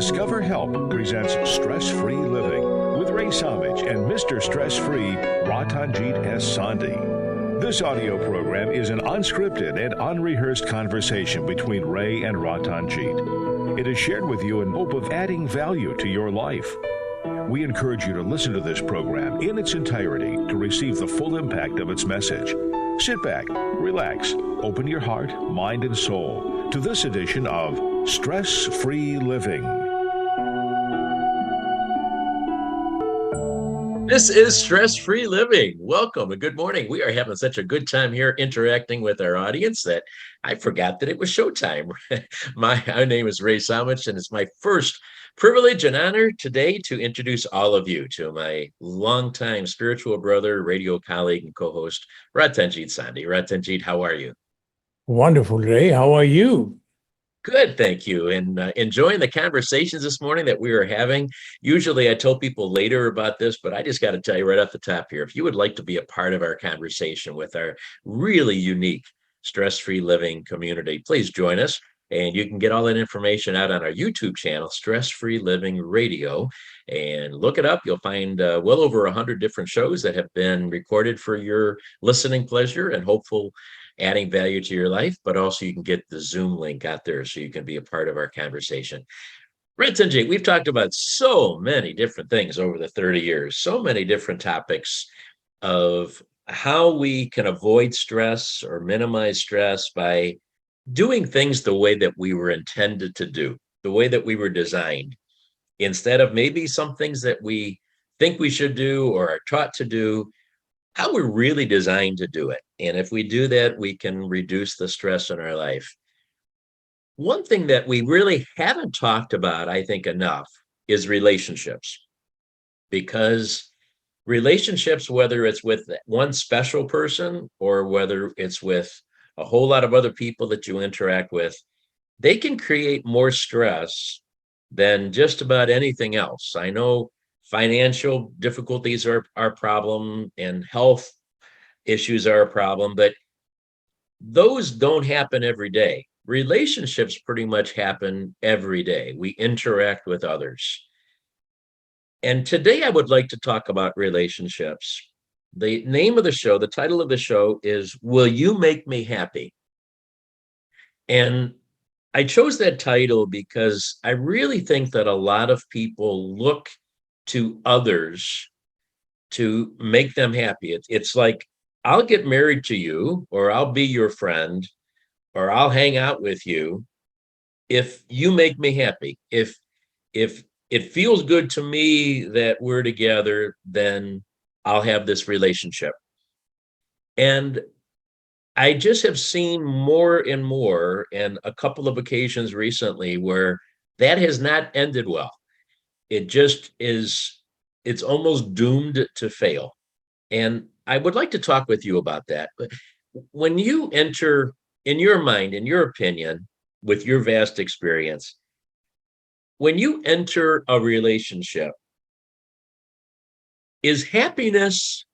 Discover Help presents Stress-Free Living with Ray Samich and Mr. Stress-Free Ratanjit S. Sandhi. This audio program is an unscripted and unrehearsed conversation between Ray and Ratanjit. It is shared with you in hope of adding value to your life. We encourage you to listen to this program in its entirety to receive the full impact of its message. Sit back, relax, open your heart, mind, and soul to this edition of Stress-Free Living. This is Stress-Free Living. Welcome and good morning. We are having such a good time here interacting with our audience that I forgot that it was showtime. My name is Ray Samich, and it's my first privilege and honor today to introduce all of you to my longtime spiritual brother, radio colleague, and co-host, Ratanjit Sandhi. Ratanjit, how are you? Wonderful, Ray. How are you? Good, thank you. And enjoying the conversations this morning that we are having. Usually I tell people later about this, but I just got to tell you right off the top here, if you would like to be a part of our conversation with our really unique stress-free living community, please join us. And you can get all that information out on our YouTube channel, Stress-Free Living Radio, and look it up. You'll find well over 100 different shows that have been recorded for your listening pleasure and hopeful adding value to your life, but also you can get the Zoom link out there so you can be a part of our conversation. Ratanjit, we've talked about so many different things over the 30 years, so many different topics of how we can avoid stress or minimize stress by doing things the way that we were intended to do, the way that we were designed, instead of maybe some things that we think we should do or are taught to do, how we're really designed to do it. And if we do that, we can reduce the stress in our life. One thing that we really haven't talked about, I think, enough is relationships. Because relationships, whether it's with one special person or whether it's with a whole lot of other people that you interact with, they can create more stress than just about anything else. I know financial difficulties are a problem and health issues are a problem, but those don't happen every day. Relationships pretty much happen every day. We interact with others. And today I would like to talk about relationships. The name of the show, the title of the show is Will You Make Me Happy? And I chose that title because I really think that a lot of people look to others to make them happy. It's like, I'll get married to you, or I'll be your friend, or I'll hang out with you if you make me happy. If it feels good to me that we're together, then I'll have this relationship. And I just have seen more and more, and a couple of occasions recently where that has not ended well. It just is, it's almost doomed to fail. And I would like to talk with you about that. But when you enter, in your mind, in your opinion, with your vast experience, when you enter a relationship, is happiness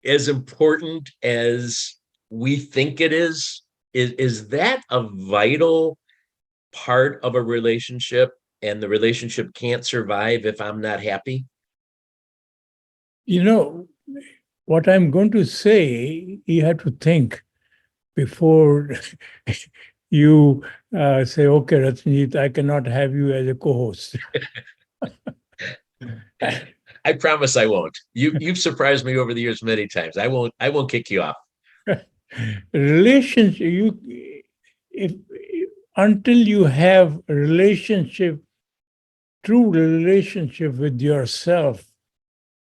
as important as we think it is? Is that a vital part of a relationship, and the relationship can't survive if I'm not happy? You know, what I'm going to say, you have to think before you say, okay, Ratanjit, I cannot have you as a co-host. I promise I won't. You've surprised me over the years many times. I won't kick you off. Relationship, if until you have a relationship, true relationship with yourself,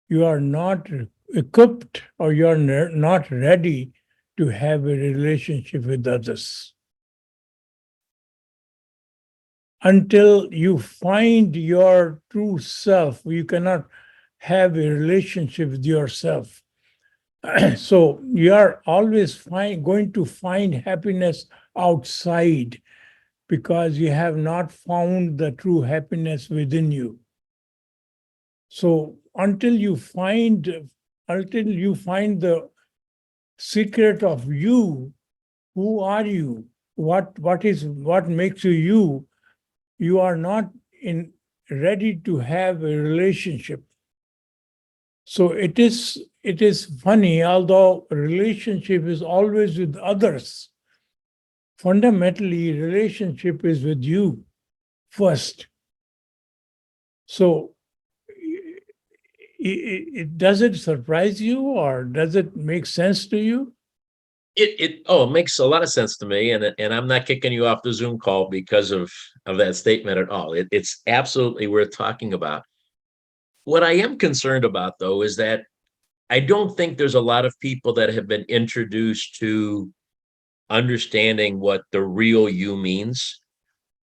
you are not equipped or you're not ready to have a relationship with others. Until you find your true self, you cannot have a relationship with yourself. So you are always going to find happiness outside because you have not found the true happiness within you. So until you find the secret of you, who are you? What makes you you? You are not ready to have a relationship. So it is funny, although a relationship is always with others, fundamentally relationship is with you first. So does it surprise you, or does it make sense to you? It makes a lot of sense to me, and I'm not kicking you off the Zoom call because of that statement at all. It's absolutely worth talking about. What I am concerned about, though, is that I don't think there's a lot of people that have been introduced to understanding what the real you means.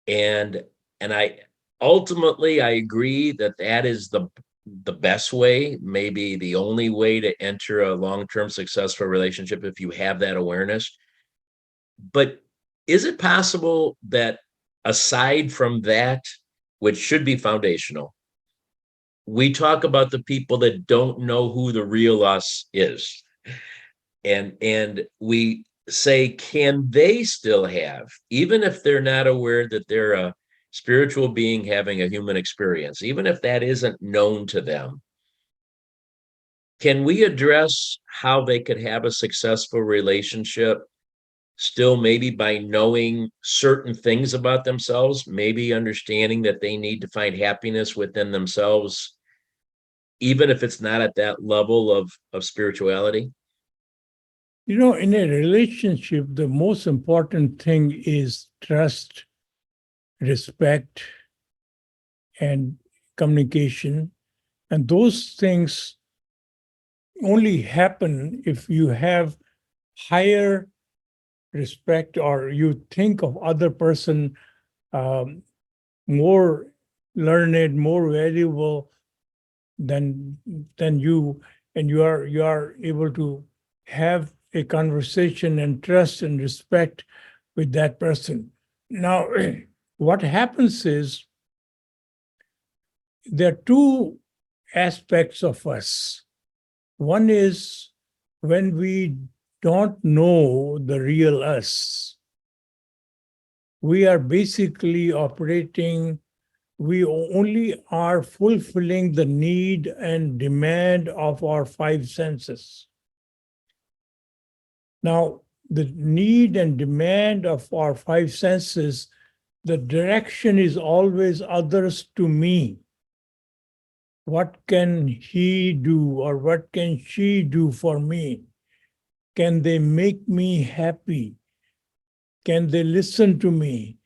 And I ultimately I agree that that is the best way, maybe the only way to enter a long-term successful relationship if you have that awareness. But is it possible that aside from that, which should be foundational, we talk about the people that don't know who the real us is, and we say, can they still have, even if they're not aware that they're a spiritual being having a human experience, even if that isn't known to them, can we address how they could have a successful relationship still, maybe by knowing certain things about themselves, maybe understanding that they need to find happiness within themselves, even if it's not at that level of spirituality? In a relationship, the most important thing is trust, respect, and communication. And those things only happen if you have higher respect, or you think of other person more learned, more valuable than you, and you are able to have a conversation and trust and respect with that person. Now, what happens is there are two aspects of us. One is when we don't know the real us. We are basically operating, we only are fulfilling the need and demand of our five senses. Now, the need and demand of our five senses, the direction is always others to me. What can he do, or what can she do for me? Can they make me happy? Can they listen to me?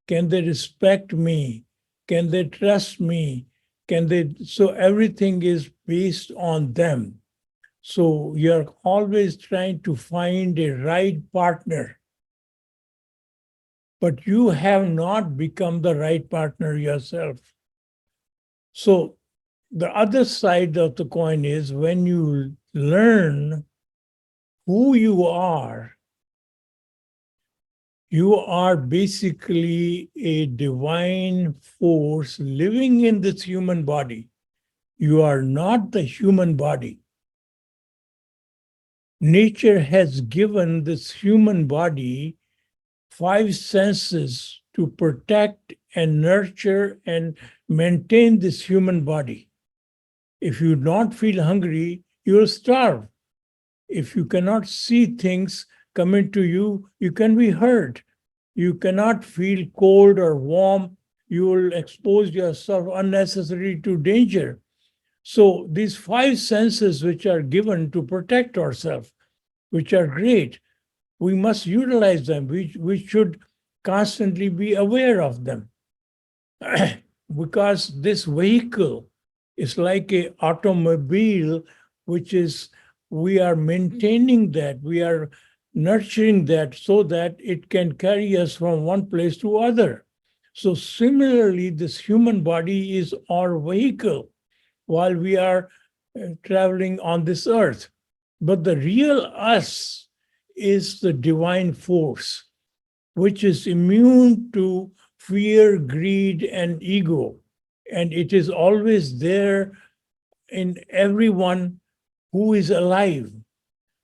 Can they respect me? Can they trust me? So everything is based on them. So you're always trying to find a right partner, but you have not become the right partner yourself. So the other side of the coin is when you learn who you are basically a divine force living in this human body. You are not the human body. Nature has given this human body five senses to protect and nurture and maintain this human body. If you don't feel hungry, you will starve. If you cannot see things coming to you, you can be hurt. You cannot feel cold or warm, you will expose yourself unnecessarily to danger. So these five senses which are given to protect ourselves, which are great, we must utilize them. We should constantly be aware of them. Because this vehicle is like an automobile, which is, we are maintaining that, we are nurturing that so that it can carry us from one place to other. So similarly, this human body is our vehicle while we are traveling on this earth. But the real us is the divine force, which is immune to fear, greed, and ego. And it is always there in everyone who is alive.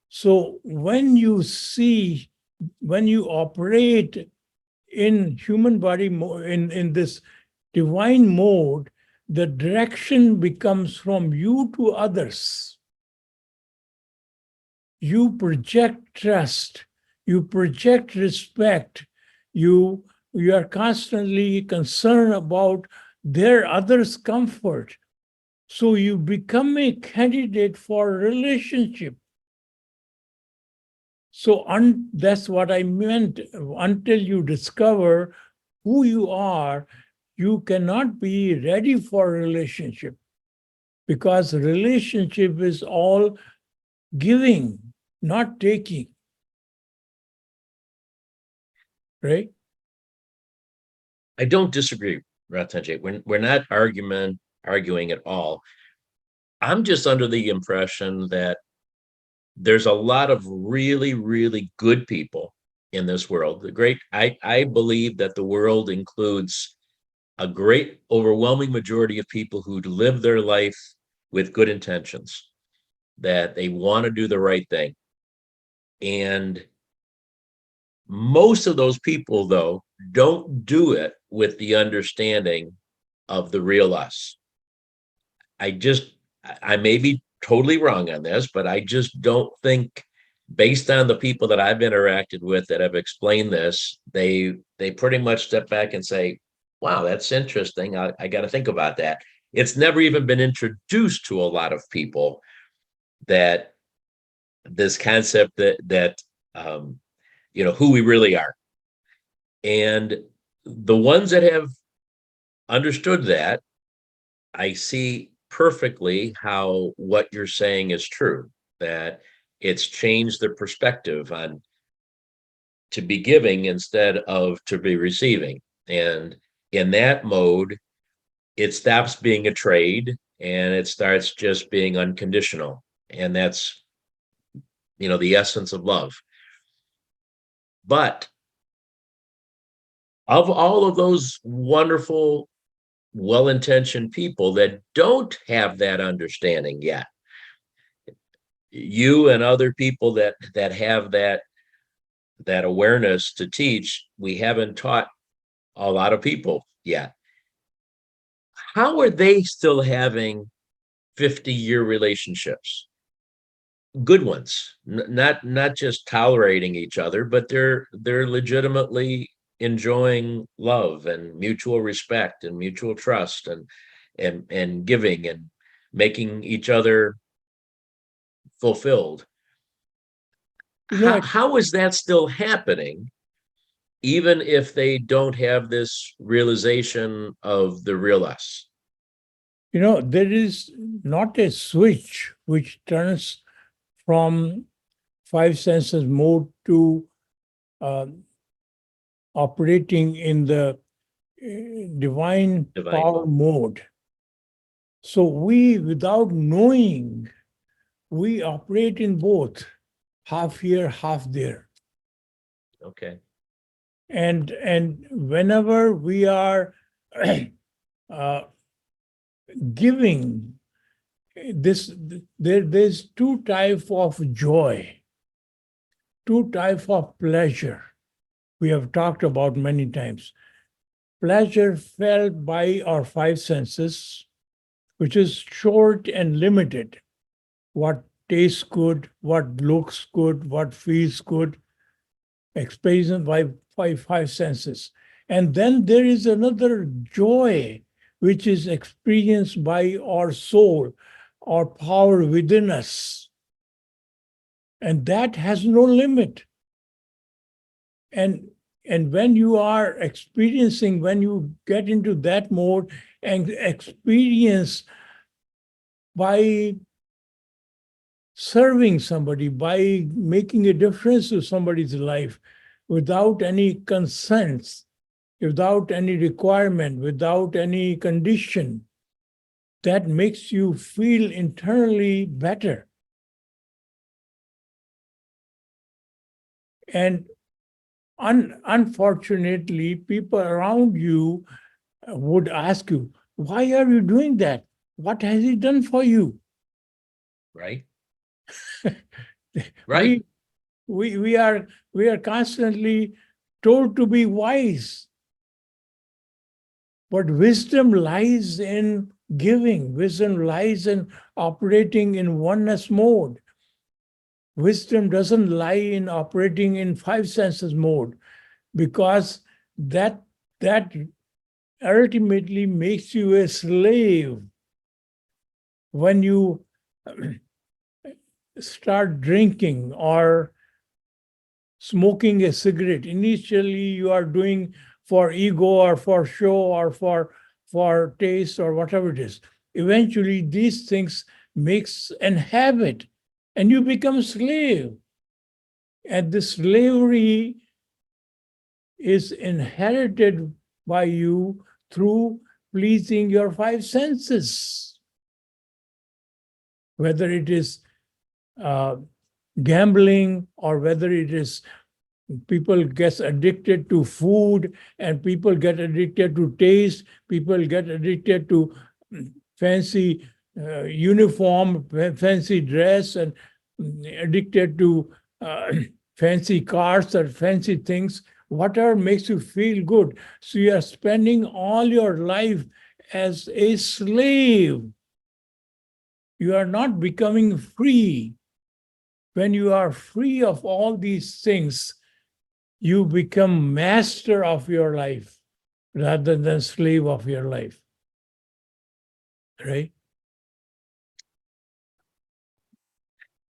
So when you operate in human body, in this divine mode, the direction becomes from you to others. You project trust, you project respect, you are constantly concerned about their others' comfort. So you become a candidate for a relationship. So that's what I meant. Until you discover who you are, you cannot be ready for a relationship, because relationship is all giving, not taking. Right? I don't disagree, Ratanjit. We're not arguing at all. I'm just under the impression that there's a lot of really, really good people in this world. I believe that the world includes a great overwhelming majority of people who live their life with good intentions, that they want to do the right thing. And most of those people, though, don't do it with the understanding of the real us. I may be totally wrong on this, but I just don't think, based on the people that I've interacted with that have explained this, they pretty much step back and say, wow, that's interesting. I got to think about that. It's never even been introduced to a lot of people, that this concept that who we really are. And the ones that have understood that, I see perfectly how what you're saying is true, that it's changed their perspective on to be giving instead of to be receiving. And in that mode, it stops being a trade and it starts just being unconditional. And that's, the essence of love. But of all of those wonderful, well-intentioned people that don't have that understanding yet, you and other people that have that awareness to teach, we haven't taught a lot of people yet. How are they still having 50-year relationships? Good ones, not just tolerating each other, but they're legitimately enjoying love and mutual respect and mutual trust and giving and making each other fulfilled. How is that still happening, even if they don't have this realization of the real us? There is not a switch which turns from five senses mode to operating in the divine power mode. So we, without knowing, we operate in both, half here, half there. Okay. And whenever we are giving, there's two types of joy, two types of pleasure. We have talked about many times. Pleasure felt by our five senses, which is short and limited. What tastes good, what looks good, what feels good, experienced by five senses. And then there is another joy, which is experienced by our soul, our power within us. And that has no limit. And when you are experiencing, when you get into that mode and experience by serving somebody, by making a difference to somebody's life without any consents, without any requirement, without any condition, that makes you feel internally better. And unfortunately, people around you would ask you, why are you doing that? What has he done for you? Right. Right. We are constantly told to be wise. But wisdom lies in giving. Wisdom lies in operating in oneness mode. Wisdom doesn't lie in operating in five senses mode, because that ultimately makes you a slave. When you start drinking or smoking a cigarette, initially you are doing for ego or for show or for taste or whatever it is. Eventually these things makes an habit and you become a slave. And the slavery is inherited by you through pleasing your five senses. Whether it is gambling, or whether it is people get addicted to food, and people get addicted to taste, people get addicted to fancy uniform, fancy dress, and addicted to fancy cars or fancy things, whatever makes you feel good. So you are spending all your life as a slave. You are not becoming free. When you are free of all these things, you become master of your life rather than slave of your life. Right?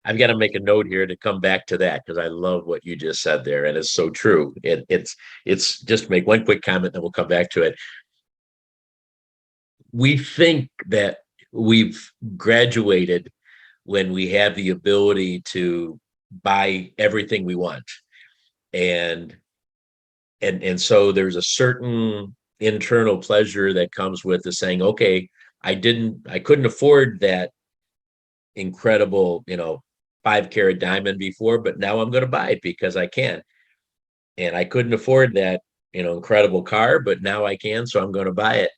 I've got to make a note here to come back to that, because I love what you just said there, and it's so true. It's just make one quick comment, then we'll come back to it. We think that we've graduated when we have the ability to buy everything we want, and so there's a certain internal pleasure that comes with the saying, okay, I couldn't afford that incredible 5-carat diamond before, but now I'm going to buy it because I can. And I couldn't afford that incredible car, but now I can, so I'm going to buy it.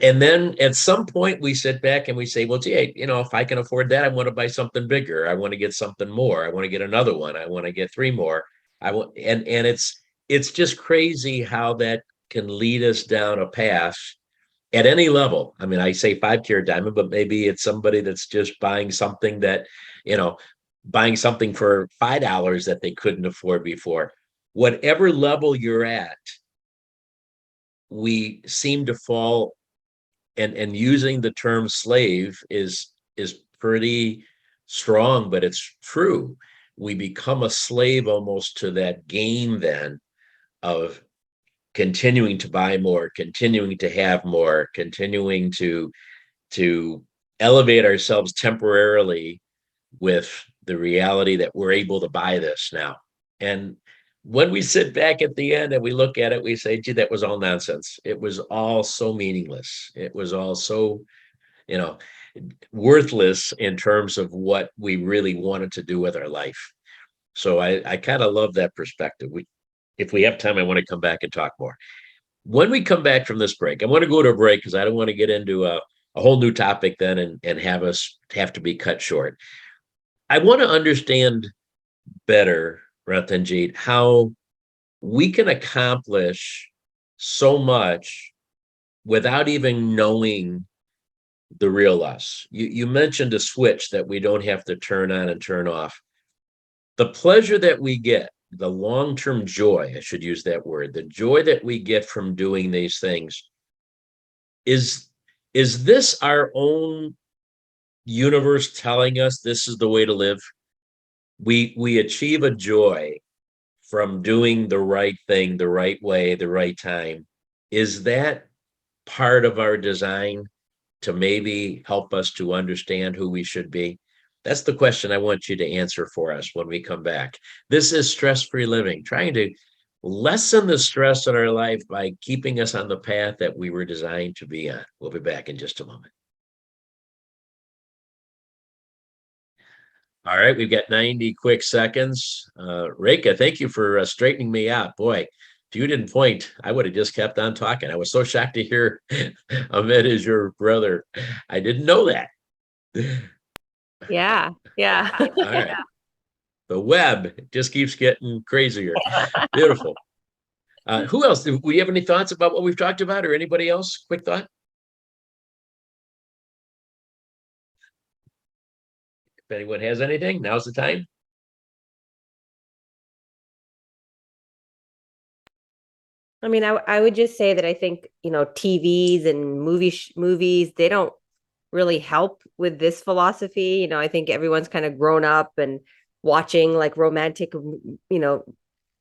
And then at some point we sit back and we say, well, gee, if I can afford that, I want to buy something bigger. I want to get something more. I want to get another one. I want to get 3 more. And it's just crazy how that can lead us down a path at any level. I mean, I say 5-carat diamond, but maybe it's somebody that's just buying something for $5 that they couldn't afford before. Whatever level you're at, we seem to fall, and using the term slave is pretty strong, but it's true. We become a slave almost to that game then of continuing to buy more, continuing to have more, continuing to elevate ourselves temporarily with the reality that we're able to buy this now. And when we sit back at the end and we look at it, we say, gee, that was all nonsense. It was all so meaningless. It was all so, worthless in terms of what we really wanted to do with our life. So I kind of love that perspective. If we have time, I want to come back and talk more. When we come back from this break, I want to go to a break because I don't want to get into a whole new topic then and have us have to be cut short. I want to understand better, Ratanjit, how we can accomplish so much without even knowing the real us. You mentioned a switch that we don't have to turn on and turn off. The pleasure that we get, the long-term joy, I should use that word, the joy that we get from doing these things, is this our own universe telling us this is the way to live? We achieve a joy from doing the right thing, the right way, the right time. Is that part of our design to maybe help us to understand who we should be? That's the question I want you to answer for us when we come back. This is Stress-Free Living, trying to lessen the stress in our life by keeping us on the path that we were designed to be on. We'll be back in just a moment. All right, we've got 90 quick seconds. Reka, thank you for straightening me out. Boy, if you didn't point, I would have just kept on talking. I was so shocked to hear Ahmed is your brother. I didn't know that. Yeah. All right. The web just keeps getting crazier. Beautiful. Who else? Do we have any thoughts about what we've talked about, or anybody else? Quick thought? If anyone has anything, now's the time. I mean, I would just say that I think, TVs and movies, they don't really help with this philosophy. I think everyone's kind of grown up and watching like romantic,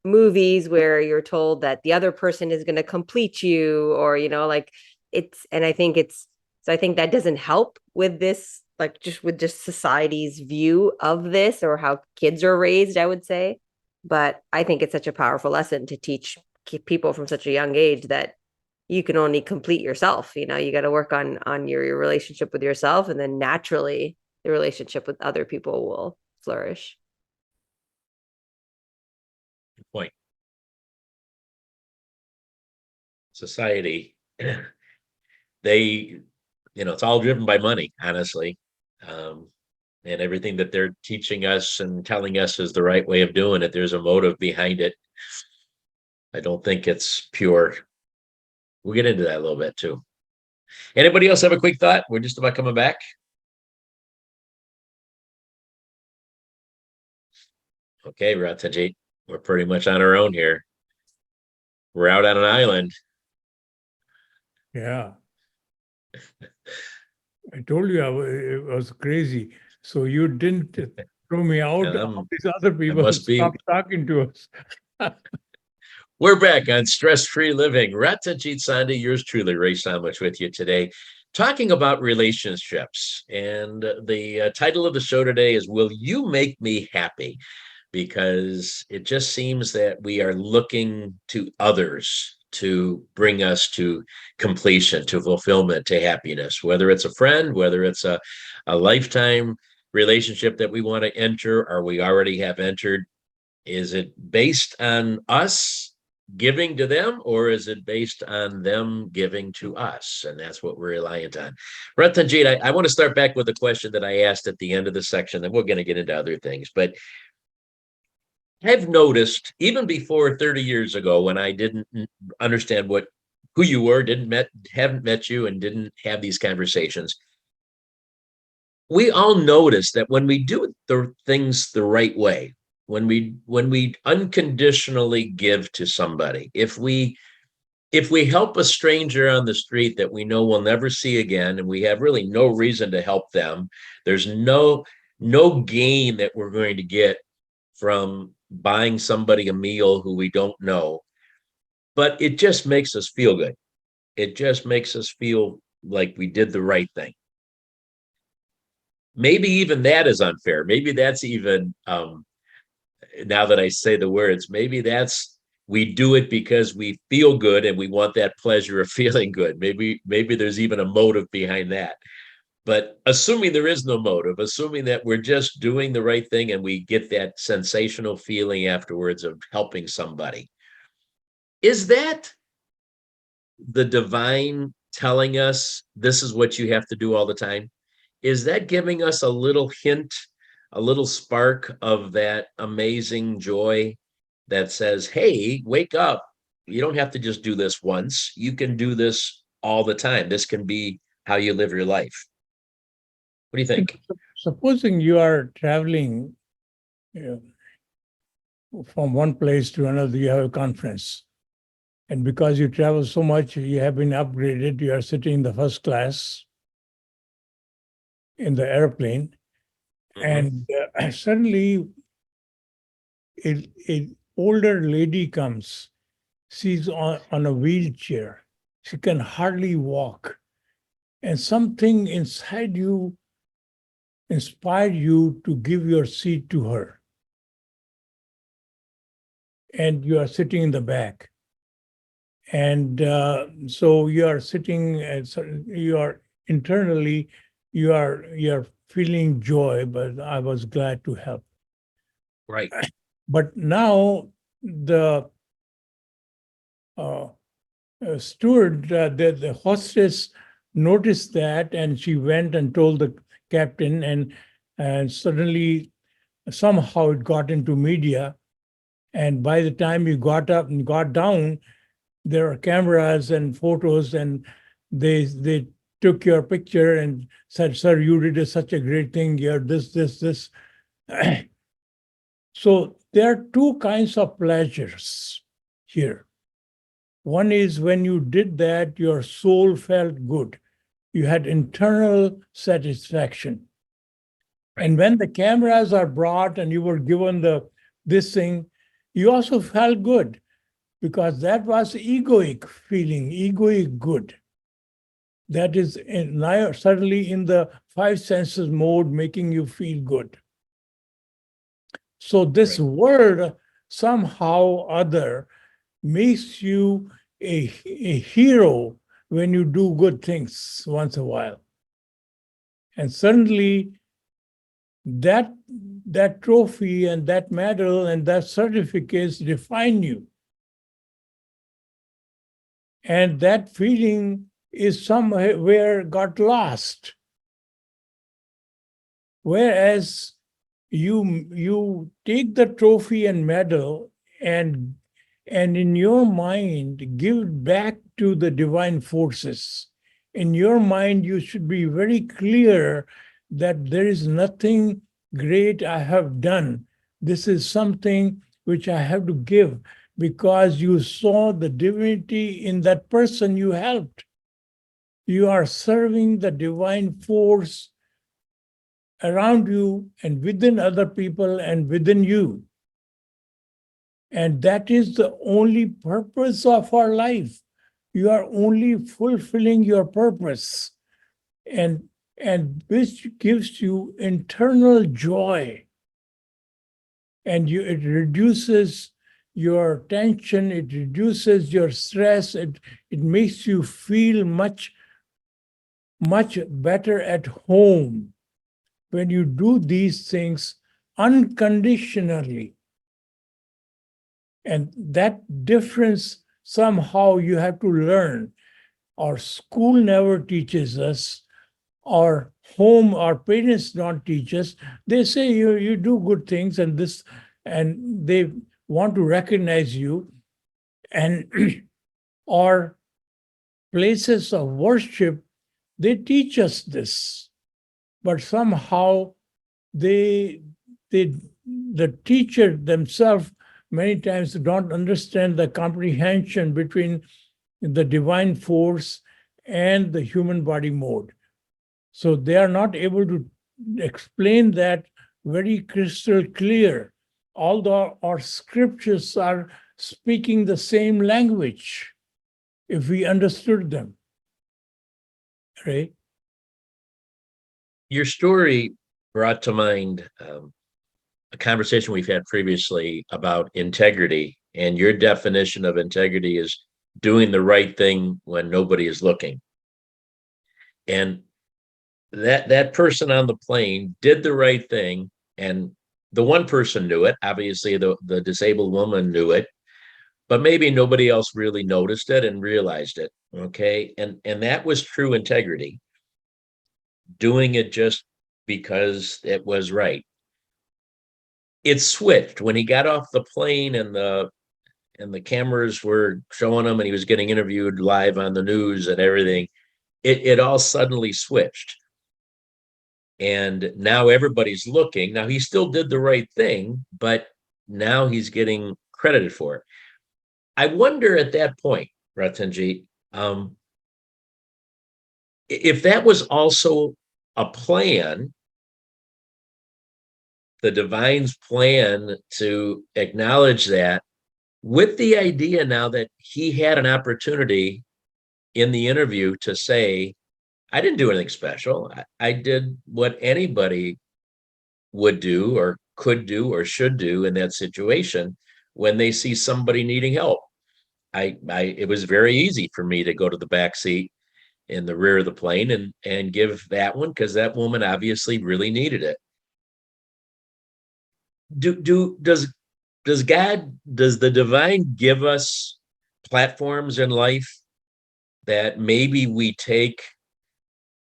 movies where you're told that the other person is going to complete you, or, like I think that doesn't help with this, like just society's view of this or how kids are raised, I would say. But I think it's such a powerful lesson to teach people from such a young age that you can only complete yourself. You got to work on your relationship with yourself, and then naturally the relationship with other people will flourish. Good point. Society, they, it's all driven by money, honestly. And everything that they're teaching us and telling us is the right way of doing it. There's a motive behind it. I don't think it's pure. We'll get into that a little bit too. Anybody else have a quick thought? We're just about coming back. Okay, Ratanjit, we're pretty much on our own here. We're out on an island. Yeah. I told you it was crazy. So you didn't throw me out. All these other people stopped talking to us. We're back on Stress-Free Living. Ratanjit Sandhi, yours truly, Ray Samich, with you today, talking about relationships. And the title of the show today is, Will You Make Me Happy? Because it just seems that we are looking to others to bring us to completion, to fulfillment, to happiness, whether it's a friend, whether it's a lifetime relationship that we want to enter or we already have entered. Is it based on us giving to them, or is it based on them giving to us? And that's what we're reliant on. Ratanjit, I want to start back with a question that I asked at the end of the section, and we're going to get into other things. But I've noticed, even before 30 years ago, when I didn't understand who you were, haven't met you, and didn't have these conversations, we all notice that when we do the things the right way, when we unconditionally give to somebody, if we help a stranger on the street that we know we'll never see again, and we have really no reason to help them, there's no gain that we're going to get from buying somebody a meal who we don't know, but it just makes us feel good. It just makes us feel like we did the right thing. Maybe even that is unfair. Maybe that's even, now that I say the words, maybe that's, we do it because we feel good and we want that pleasure of feeling good. Maybe there's even a motive behind that. But assuming there is no motive, assuming that we're just doing the right thing and we get that sensational feeling afterwards of helping somebody, is that the divine telling us this is what you have to do all the time? Is that giving us a little hint, a little spark of that amazing joy that says, hey, wake up. You don't have to just do this once. You can do this all the time. This can be how you live your life. What do you think? Supposing you are traveling from one place to another, you have a conference. And because you travel so much, you have been upgraded. You are sitting in the first class in the airplane. Mm-hmm. And suddenly an older lady comes. She's on a wheelchair. She can hardly walk. And something inside you inspired you to give your seat to her. And you are sitting in the back. And so you are sitting, and you are internally, you are feeling joy, but I was glad to help. Right. But now the steward, the hostess noticed that, and she went and told the captain, and suddenly somehow it got into media. And by the time you got up and got down, there are cameras and photos, and they took your picture and said, "Sir, you did such a great thing. You're this." So there are two kinds of pleasures here. One is when you did that, your soul felt good. You had internal satisfaction. And when the cameras are brought and you were given this thing, you also felt good, because that was egoic feeling, egoic good. That is certainly in the five senses mode, making you feel good. So this world somehow or other makes you a hero when you do good things once in a while. And suddenly that trophy and that medal and that certificates define you. And that feeling is somewhere got lost. Whereas you take the trophy and medal and in your mind give it back to the divine forces. In your mind, you should be very clear that there is nothing great I have done. This is something which I have to give, because you saw the divinity in that person you helped. You are serving the divine force around you and within other people and within you. And that is the only purpose of our life. You are only fulfilling your purpose, and which gives you internal joy. And it reduces your tension, it reduces your stress, it makes you feel much better at home when you do these things unconditionally. And that difference somehow you have to learn. Our school never teaches us, our home, our parents don't teach us. They say you do good things and they want to recognize you. And our places of worship, they teach us this. But somehow the teacher themselves many times don't understand the comprehension between the divine force and the human body mode. So they are not able to explain that very crystal clear, although our scriptures are speaking the same language if we understood them. Right? Your story brought to mind a conversation we've had previously about integrity, and your definition of integrity is doing the right thing when nobody is looking. And that person on the plane did the right thing, and the one person knew it. Obviously, the disabled woman knew it, but maybe nobody else really noticed it and realized it. Okay, and that was true integrity, doing it just because it was right. It switched when he got off the plane and the cameras were showing him and he was getting interviewed live on the news and everything. It all suddenly switched. And now everybody's looking. Now he still did the right thing, but now he's getting credited for it. I wonder at that point, Ratanjit, if that was also a plan, the divine's plan to acknowledge that, with the idea now that he had an opportunity in the interview to say, I didn't do anything special. I did what anybody would do or could do or should do in that situation when they see somebody needing help. It was very easy for me to go to the back seat in the rear of the plane and give that one, because that woman obviously really needed it. Does the divine give us platforms in life that maybe we take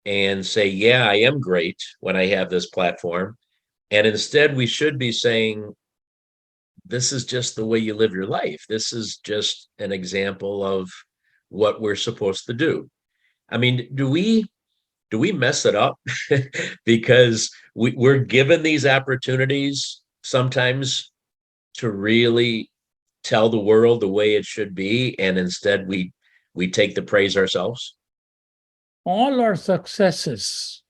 and say, yeah, I am great when I have this platform, and instead we should be saying, this is just the way you live your life. This is just an example of what we're supposed to do. I mean, do we mess it up because we're given these opportunities sometimes to really tell the world the way it should be, and instead we take the praise ourselves? All our successes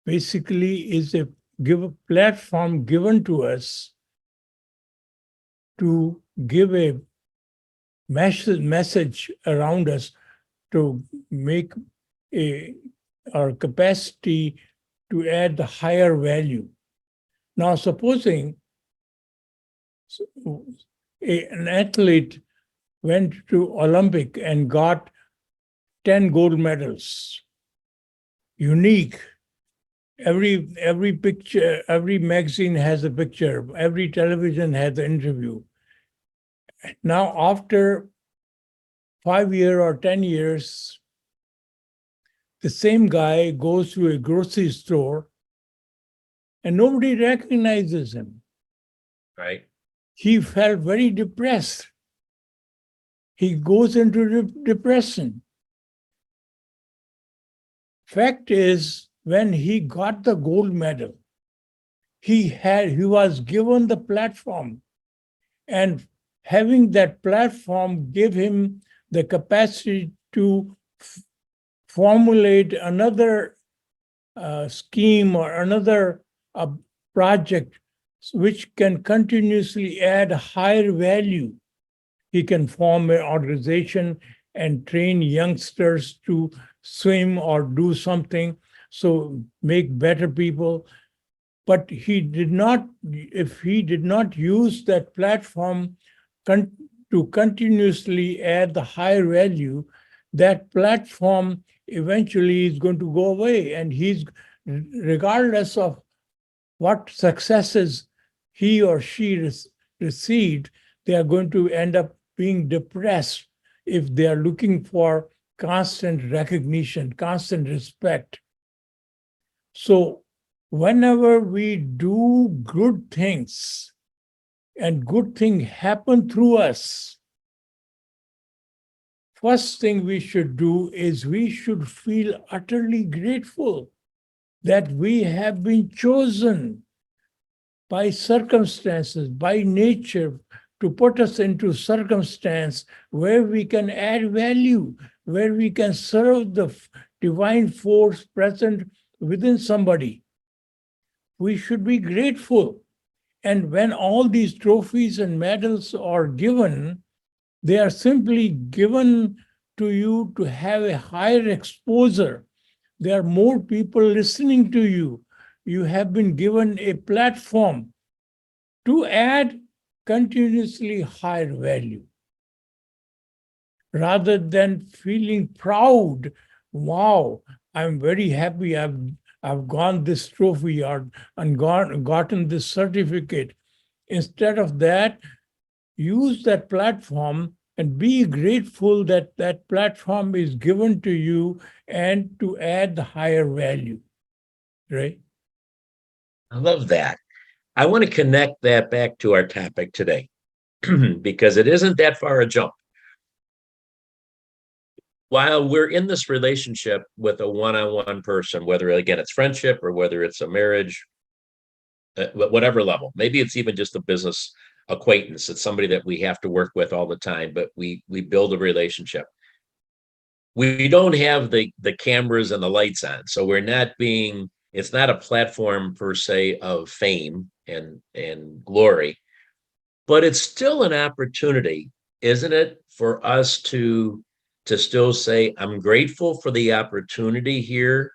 basically is a platform given to us to give a message around us, to make our capacity to add the higher value. Now, supposing an athlete went to Olympic and got 10 gold medals, unique. Every picture, every magazine has a picture, every television has an interview. Now, after 5 years or 10 years, the same guy goes to a grocery store and nobody recognizes him. Right. He felt very depressed. He goes into depression. Fact is, when he got the gold medal, he was given the platform, and having that platform gave him the capacity to formulate another scheme or another project which can continuously add higher value. He can form an organization and train youngsters to swim or do something, so make better people. But if he did not use that platform to continuously add the higher value, that platform eventually is going to go away, and regardless of what successes he or she received, they are going to end up being depressed if they are looking for constant recognition, constant respect. So whenever we do good things and good things happen through us, first thing we should do is we should feel utterly grateful that we have been chosen by circumstances, by nature, to put us into circumstance where we can add value, where we can serve the divine force present within somebody. We should be grateful. And when all these trophies and medals are given, they are simply given to you to have a higher exposure. There are more people listening to you. You have been given a platform to add continuously higher value. Rather than feeling proud, wow, I'm very happy I've gotten this trophy and gotten this certificate. Instead of that, use that platform and be grateful that that platform is given to you and to add the higher value, right? I love that. I want to connect that back to our topic today because it isn't that far a jump. While we're in this relationship with a one-on-one person, whether again it's friendship or whether it's a marriage, whatever level, maybe it's even just a business acquaintance, it's somebody that we have to work with all the time, but we build a relationship. We don't have the cameras and the lights on, so it's not a platform per se of fame and glory, but it's still an opportunity, isn't it, for us to still say, I'm grateful for the opportunity here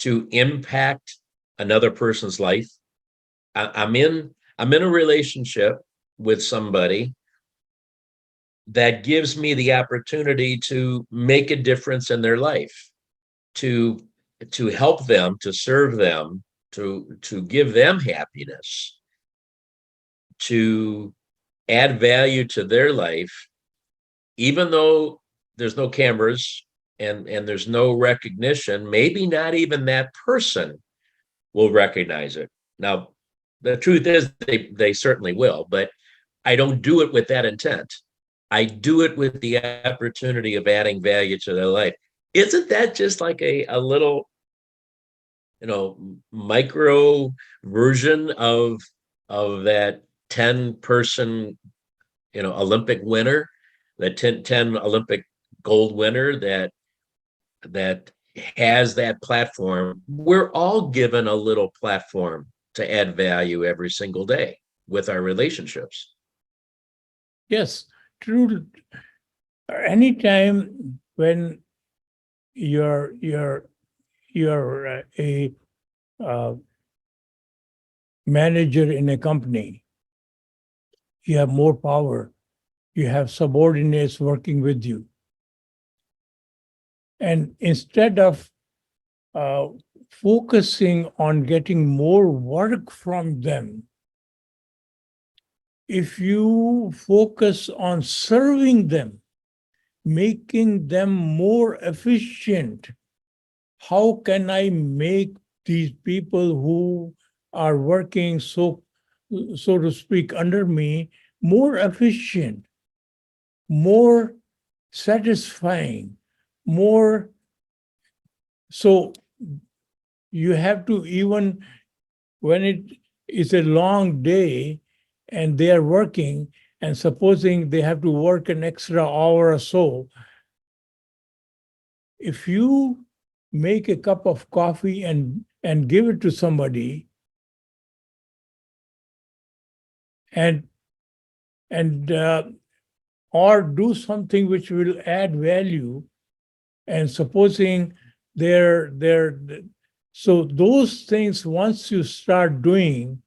to impact another person's life. I'm in a relationship with somebody that gives me the opportunity to make a difference in their life, to help them, to serve them, to give them happiness, to add value to their life, even though there's no cameras and there's no recognition. Maybe not even that person will recognize it. Now, the truth is they certainly will, but I don't do it with that intent. I do it with the opportunity of adding value to their life. Isn't that just like a little, micro version of that 10-person, Olympic winner, that 10 Olympic gold winner that has that platform? We're all given a little platform to add value every single day with our relationships. Yes, true. Anytime when you're a manager in a company, you have more power. You have subordinates working with you. And instead of focusing on getting more work from them, if you focus on serving them, making them more efficient, how can I make these people who are working so to speak under me more efficient, more satisfying, more? So you have to, even when it is a long day and they are working, and supposing they have to work an extra hour or so, if you make a cup of coffee and give it to somebody, and or do something which will add value, and supposing they're so those things, once you start doing,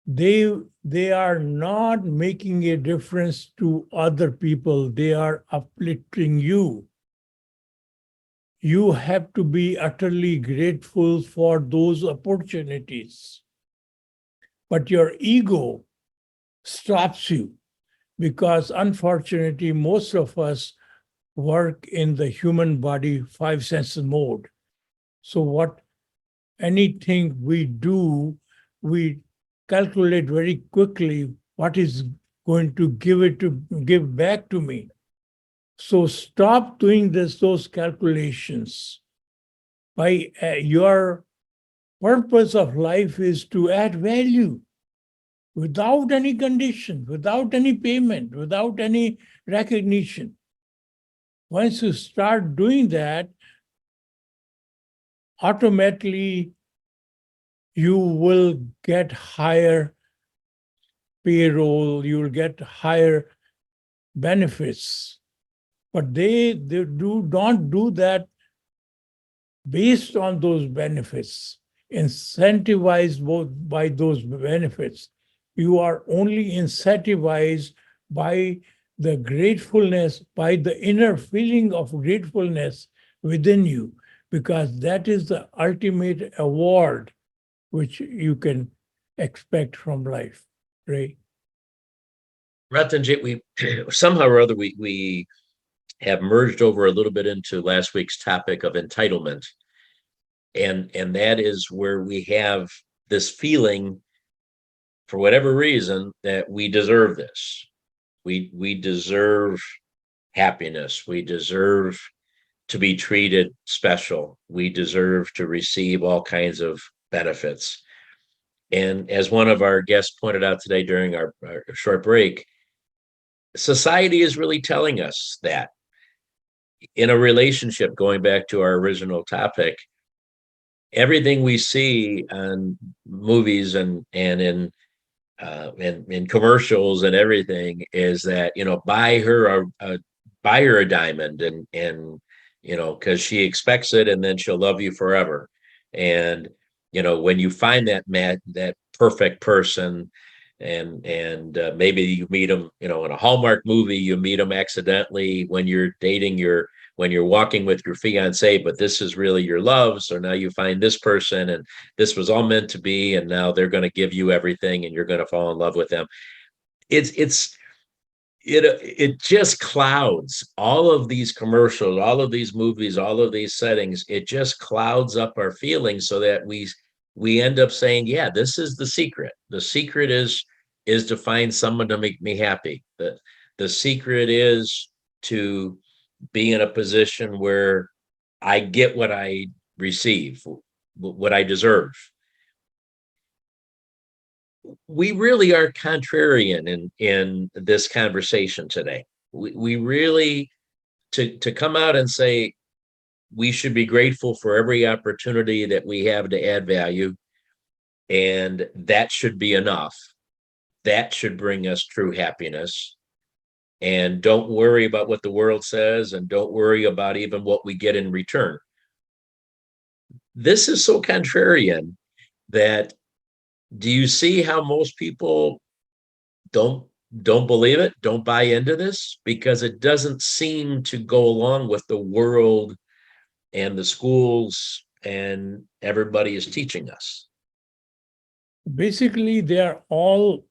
they are not making a difference to other people. They are uplifting you. You have to be utterly grateful for those opportunities. But your ego stops you, because unfortunately, most of us work in the human body 5 senses mode. So anything we do, we calculate very quickly what is going to give back to me. So stop doing those calculations. Your purpose of life is to add value without any condition, without any payment, without any recognition. Once you start doing that, automatically you will get higher payroll, you will get higher benefits. But they don't do that based on those benefits, incentivized both by those benefits. You are only incentivized by the gratefulness, by the inner feeling of gratefulness within you, because that is the ultimate award which you can expect from life, Ray. Ratanjit, we somehow or other we have merged over a little bit into last week's topic of entitlement. And that is where we have this feeling, for whatever reason, that we deserve this. We deserve happiness. We deserve to be treated special. We deserve to receive all kinds of benefits. And as one of our guests pointed out today during our short break, society is really telling us that. In a relationship, going back to our original topic, everything we see on movies and in commercials and everything is that, buy her a diamond, and because she expects it, and then she'll love you forever. And when you find that perfect person, and maybe you meet them, in a Hallmark movie, you meet them accidentally when you're when you're walking with your fiance, but this is really your love. So now you find this person, and this was all meant to be, and now they're going to give you everything, and you're going to fall in love with them. It just clouds all of these commercials, all of these movies, all of these settings. It just clouds up our feelings, so that we end up saying, yeah, this is the secret. The secret is is to find someone to make me happy. The secret is to be in a position where I get what I receive, what I deserve. We really are contrarian in this conversation today. We really, to come out and say we should be grateful for every opportunity that we have to add value, and that should be enough. That should bring us true happiness. And don't worry about what the world says, and don't worry about even what we get in return. This is so contrarian that, do you see how most people don't believe it, don't buy into this? Because it doesn't seem to go along with the world and the schools and everybody is teaching us. Basically, they are all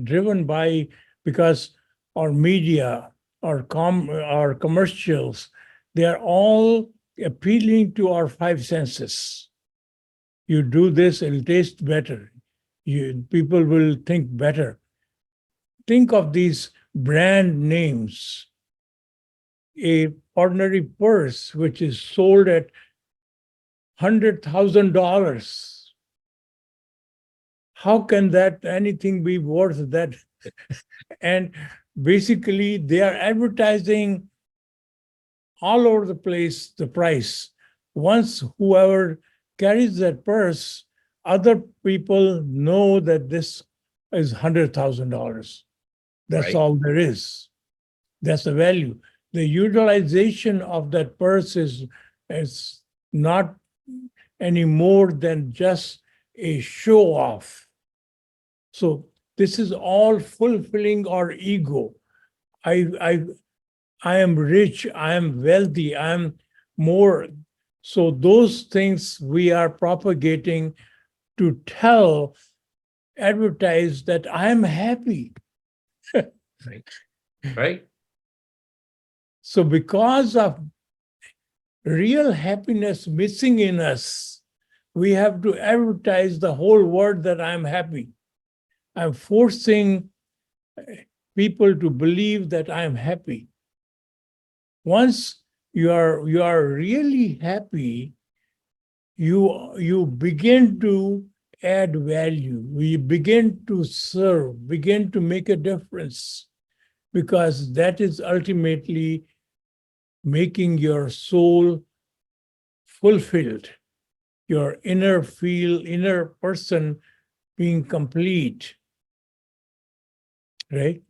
driven by, because our media, our commercials, they are all appealing to our five senses. You do this, it'll taste better. People will think better. Think of these brand names. A ordinary purse, which is sold at $100,000. How can that anything be worth that? And basically, they are advertising all over the place the price. Once whoever carries that purse, other people know that this is $100,000. That's Right. all there is. That's the value. The utilization of that purse is not any more than just a show off. So this is all fulfilling our ego. I am rich, I am wealthy, I am more. So those things we are propagating to advertise that I am happy. Right. Right. So because of real happiness missing in us, we have to advertise the whole world that I'm happy. I'm forcing people to believe that I'm happy. Once you are really happy, you begin to add value. We begin to serve, begin to make a difference, because that is ultimately making your soul fulfilled, your inner person being complete. Right?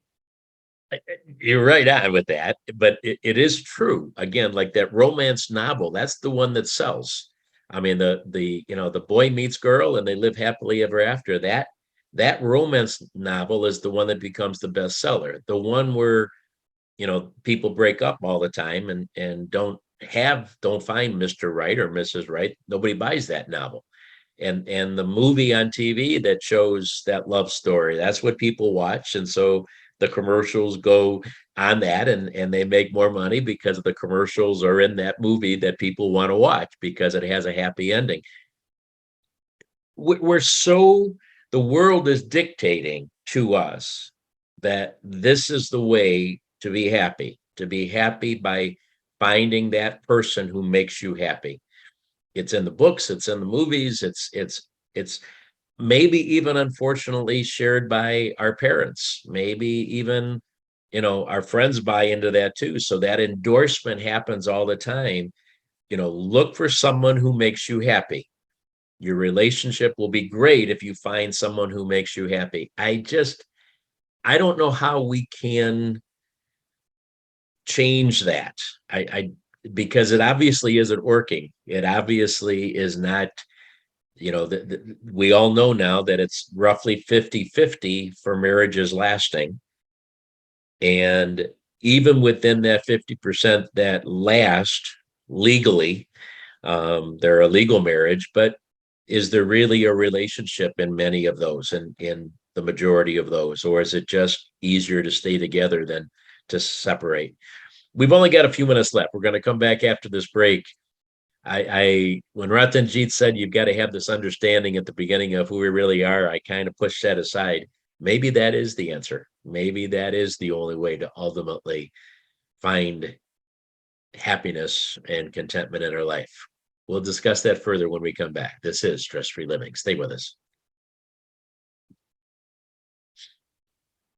You're right on with that, but it is true. Again, like that romance novel, that's the one that sells. I mean, the boy meets girl and they live happily ever after. That romance novel is the one that becomes the bestseller. The one where, people break up all the time and don't find Mr. Right or Mrs. Right. Nobody buys that novel. And the movie on TV that shows that love story, that's what people watch. And so the commercials go on that, and they make more money because the commercials are in that movie that people want to watch because it has a happy ending. The world is dictating to us that this is the way to be happy by finding that person who makes you happy. It's in the books, it's in the movies, it's maybe even unfortunately shared by our parents, maybe even our friends buy into that too. So that endorsement happens all the time. Look for someone who makes you happy. Your relationship will be great if you find someone who makes you happy. I don't know how we can change that. Because it obviously isn't working. It obviously is not. We all know now that it's roughly 50-50 for marriages lasting. And even within that 50% that last legally, they're a legal marriage, but is there really a relationship in many of those, and in the majority of those, or is it just easier to stay together than to separate? We've only got a few minutes left. We're going to come back after this break. When Ratanjit said you've got to have this understanding at the beginning of who we really are, I kind of pushed that aside. maybe that is the answer. Maybe that is the only way to ultimately find happiness and contentment in our life. We'll discuss that further when we come back. This is Stress-Free Living. Stay with us.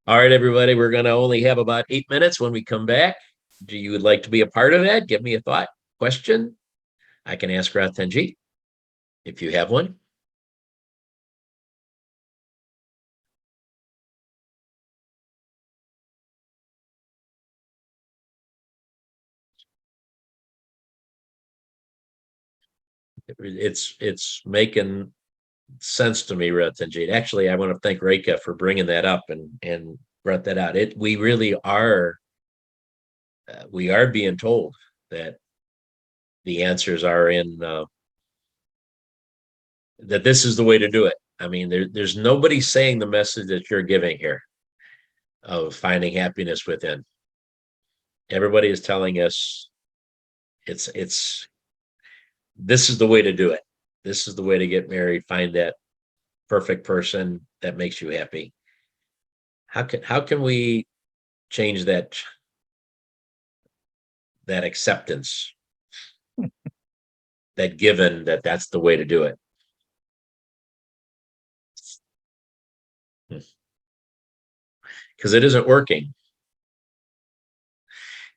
All right, everybody, we're going to only have about 8 minutes when we come back. Do you would like to be a part of that? Give me a thought, question. I can ask Ratanjit if you have one. It's making sense to me, Ratanjit. Actually, I want to thank Reka for bringing that up and brought that out. We really are we are being told that the answers are in that this is the way to do it. I mean, there's nobody saying the message that you're giving here of finding happiness within. Everybody is telling us it's this is the way to do it. This is the way to get married, find that perfect person that makes you happy. How can we change that acceptance, that given that that's the way to do it? Because it isn't working.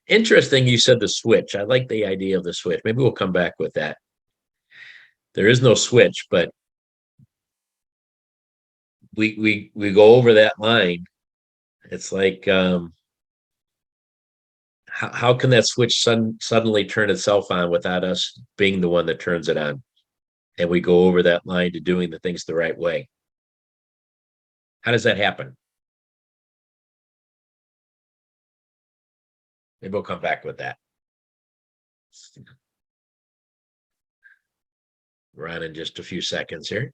Interesting, you said the switch. I like the idea of the switch. Maybe we'll come back with that. There is no switch, but we go over that line. It's like how can that switch suddenly turn itself on without us being the one that turns it on? And we go over that line to doing the things the right way. How does that happen? Maybe we'll come back with that. We're on in just a few seconds here.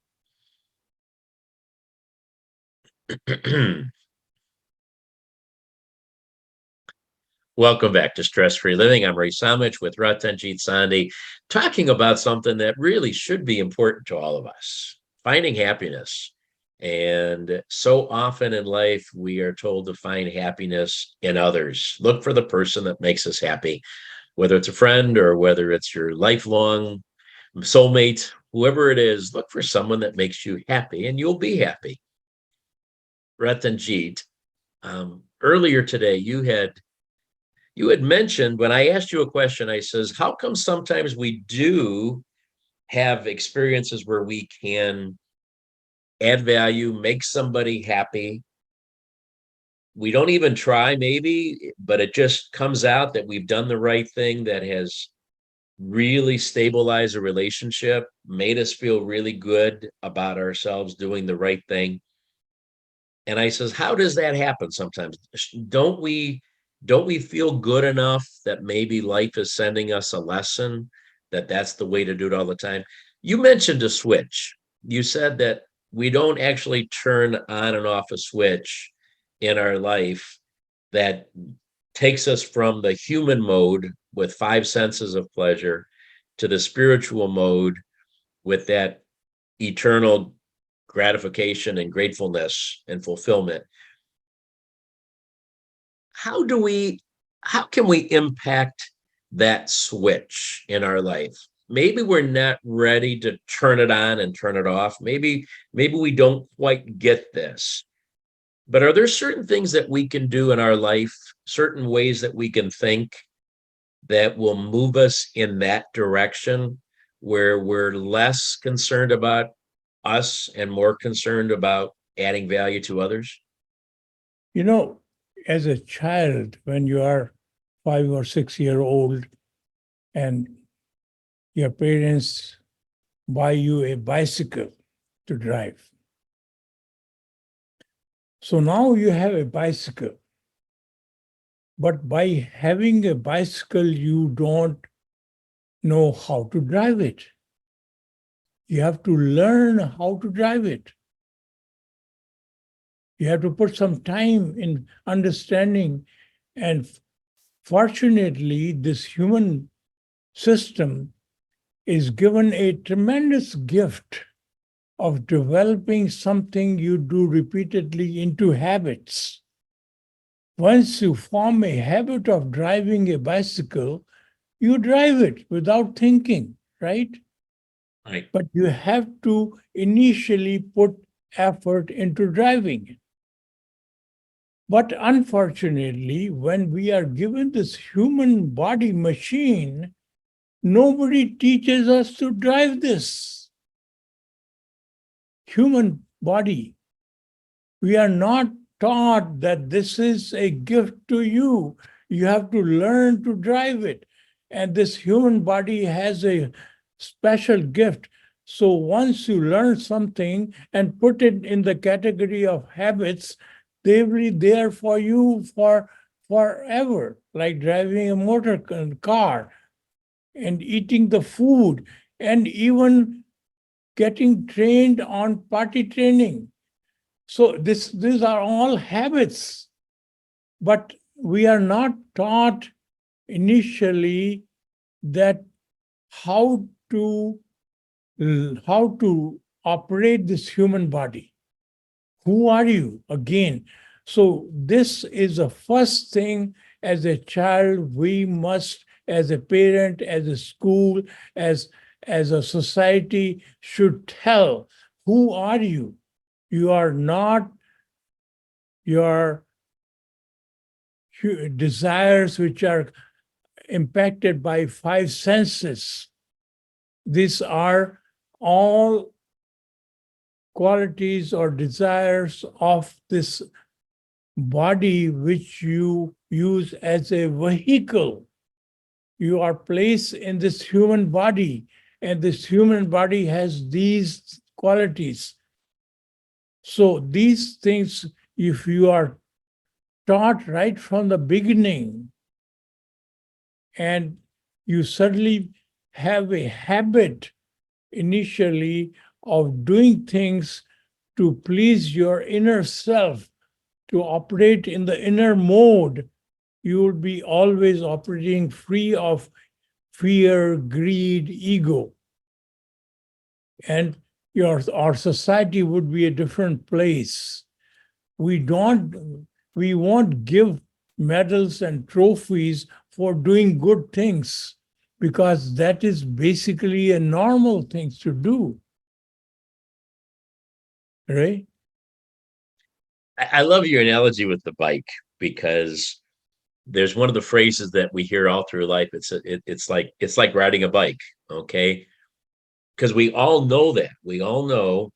Welcome back to Stress-Free Living. I'm Ray Samich with Ratanjit Sandhi, talking about something that really should be important to all of us, finding happiness. And so often in life, we are told to find happiness in others. Look for the person that makes us happy, whether it's a friend or whether it's your lifelong soulmate, whoever it is. Look for someone that makes you happy and you'll be happy. Ratanjit, earlier today, you had mentioned, when I asked you a question, I says, how come sometimes we do have experiences where we can add value, make somebody happy? We don't even try, maybe, but it just comes out that we've done the right thing that has really stabilized a relationship, made us feel really good about ourselves doing the right thing. And I says, how does that happen sometimes? Don't we feel good enough that maybe life is sending us a lesson, that that's the way to do it all the time? You mentioned a switch. You said that we don't actually turn on and off a switch in our life that takes us from the human mode with 5 senses of pleasure to the spiritual mode with that eternal gratification and gratefulness and fulfillment. How can we impact that switch in our life? Maybe we're not ready to turn it on and turn it off. Maybe we don't quite get this. But are there certain things that we can do in our life, certain ways that we can think that will move us in that direction, where we're less concerned about us and more concerned about adding value to others? You know, as a child, when you are 5 or 6 years old and your parents buy you a bicycle to drive. So now you have a bicycle, but by having a bicycle, you don't know how to drive it. You have to learn how to drive it. You have to put some time in understanding. And fortunately, this human system is given a tremendous gift of developing something you do repeatedly into habits. Once you form a habit of driving a bicycle, you drive it without thinking, right? Right. But you have to initially put effort into driving it. But unfortunately, when we are given this human body machine, nobody teaches us to drive this human body. We are not taught that this is a gift to you. You have to learn to drive it. And this human body has a special gift. So once you learn something and put it in the category of habits, they will be there for you for forever, like driving a motor car and eating the food and even getting trained on potty training. So these are all habits, but we are not taught initially that how to operate this human body. Who are you again? So this is the first thing as a child we must, as a parent, as a school, as a society should tell. Who are you? You are not your desires which are impacted by five senses. These are all qualities or desires of this body which you use as a vehicle. You are placed in this human body, and this human body has these qualities. So these things, if you are taught right from the beginning, and you certainly have a habit initially of doing things to please your inner self, to operate in the inner mode, you will be always operating free of fear, greed, ego. And our society would be a different place. We won't give medals and trophies for doing good things, because that is basically a normal thing to do. Right? I love your analogy with the bike, because there's one of the phrases that we hear all through life. It's like riding a bike, okay? Because we all know that. We all know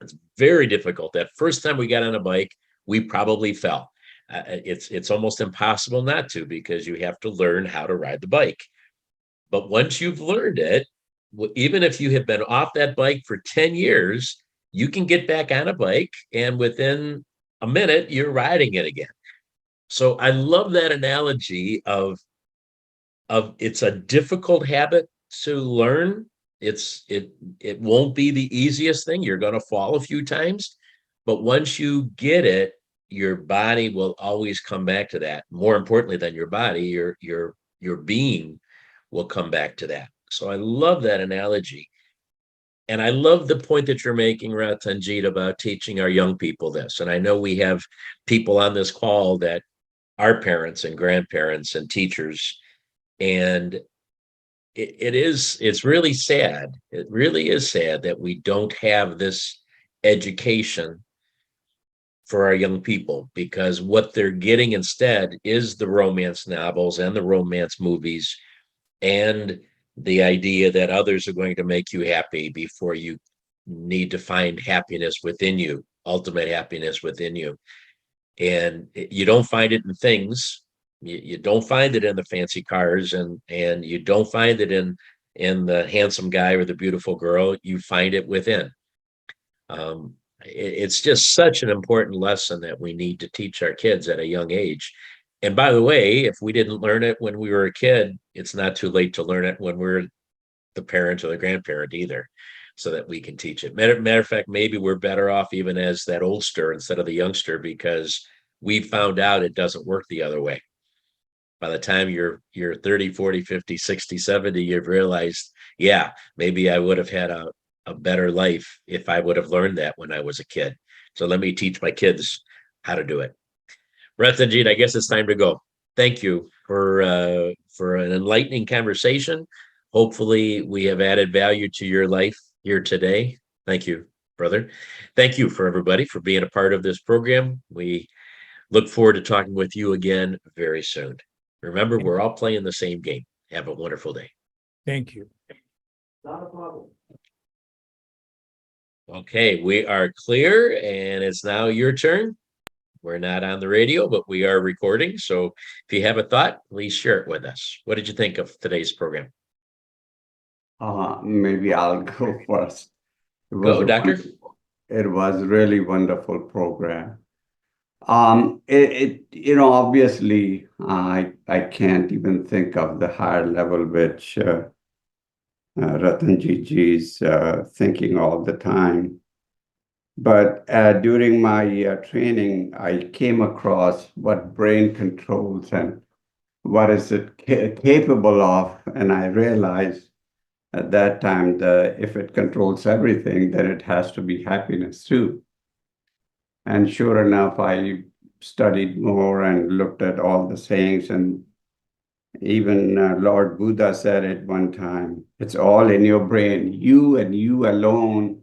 it's very difficult. That first time we got on a bike, we probably fell. It's almost impossible not to, because you have to learn how to ride the bike. But once you've learned it, even if you have been off that bike for 10 years, you can get back on a bike, and within a minute, you're riding it again. So I love that analogy of it's a difficult habit to learn. It won't be the easiest thing. You're going to fall a few times, but once you get it, your body will always come back to that. More importantly than your body, your being will come back to that. So I love that analogy. And I love the point that you're making, Ratanjit, about teaching our young people this. And I know we have people on this call that are parents and grandparents and teachers. And it's really sad. It really is sad that we don't have this education for our young people, because what they're getting instead is the romance novels and the romance movies, and the idea that others are going to make you happy before you need to find happiness within you, ultimate happiness within you. And you don't find it in things. You don't find it in the fancy cars, and you don't find it in the handsome guy or the beautiful girl. You find it within. It's just such an important lesson that we need to teach our kids at a young age. And by the way, if we didn't learn it when we were a kid, it's not too late to learn it when we're the parent or the grandparent either, so that we can teach it. Matter of fact, maybe we're better off even as that oldster instead of the youngster, because we found out it doesn't work the other way. By the time you're 30, 40, 50, 60, 70, you've realized, yeah, maybe I would have had a better life if I would have learned that when I was a kid. So let me teach my kids how to do it. Ratanjit, I guess it's time to go. Thank you for an enlightening conversation. Hopefully, we have added value to your life here today. Thank you, brother. Thank you for everybody for being a part of this program. We look forward to talking with you again very soon. Remember, we're all playing the same game. Have a wonderful day. Thank you. Not a problem. Okay, we are clear, and it's now your turn. We're not on the radio, but we are recording. So if you have a thought, please share it with us. What did you think of today's program? Maybe I'll go first. Go, Doctor. It was really wonderful program. Obviously, I can't even think of the higher level which Ratanjit ji is thinking all the time. But during my training, I came across what brain controls and what is it capable of, and I realized at that time that if it controls everything, then it has to be happiness too. And sure enough, I studied more and looked at all the sayings, and even Lord Buddha said it one time, it's all in your brain. You and you alone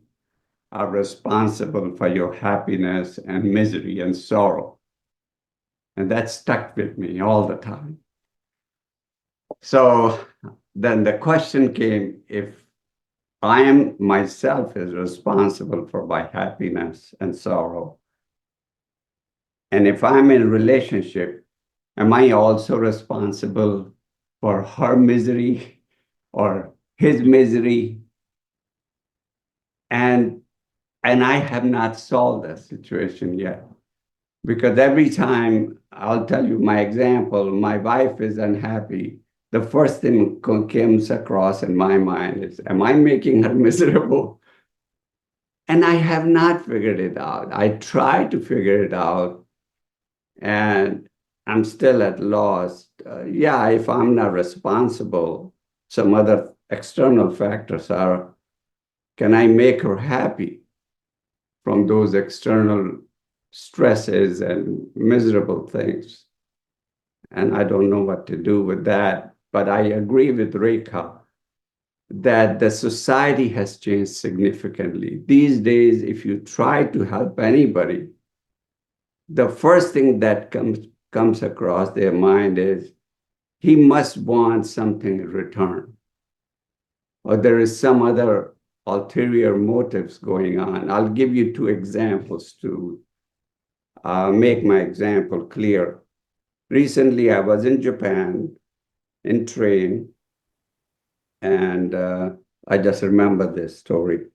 are responsible for your happiness and misery and sorrow. And that stuck with me all the time. So then the question came, if I am myself is responsible for my happiness and sorrow, and if I'm in a relationship, am I also responsible for her misery or his misery? And I have not solved that situation yet. Because every time, I'll tell you my example, my wife is unhappy, the first thing comes across in my mind is, am I making her miserable? And I have not figured it out. I tried to figure it out, and I'm still at loss. If I'm not responsible, some other external factors are, can I make her happy from those external stresses and miserable things? And I don't know what to do with that. But I agree with Rekha that the society has changed significantly. These days, if you try to help anybody, the first thing that comes across their mind is, he must want something in return, or there is some other ulterior motives going on. I'll give you two examples to make my example clear. Recently, I was in Japan in train, and I just remember this story.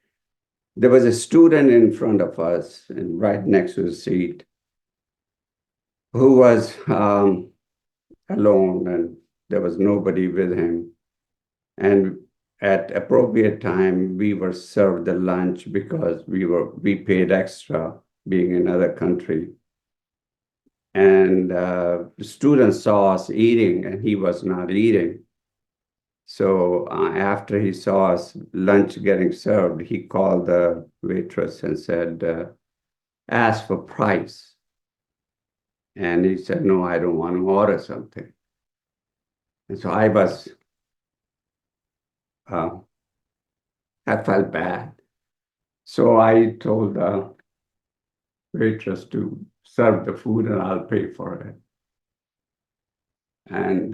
There was a student in front of us and right next to the seat who was alone, and there was nobody with him. And at appropriate time, we were served the lunch because we paid extra being in another country. And the student saw us eating, and he was not eating. So after he saw us lunch getting served, he called the waitress and said, ask for price. And he said, no, I don't want to order something. And so I felt bad. So I told the waitress to serve the food and I'll pay for it. And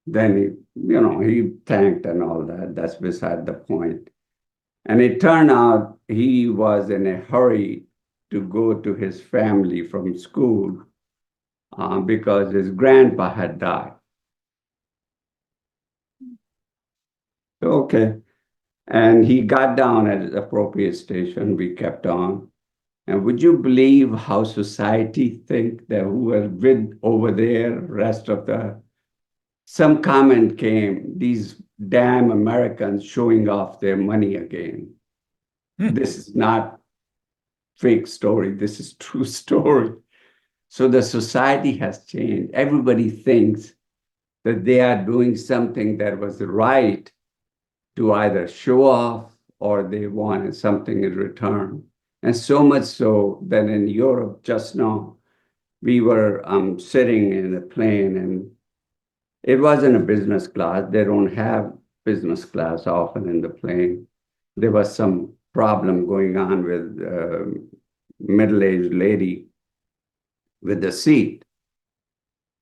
then he thanked and all that. That's beside the point. And it turned out he was in a hurry to go to his family from school because his grandpa had died. Okay. And he got down at the appropriate station. We kept on. And would you believe how society think that who was with over there, rest of some comment came, these damn Americans showing off their money again. This is not fake story. This is true story. So the society has changed. Everybody thinks that they are doing something that was right to either show off or they wanted something in return. And so much so that in Europe just now, we were sitting in a plane, and it wasn't a business class. They don't have business class often in the plane. There was some problem going on with a middle-aged lady with the seat.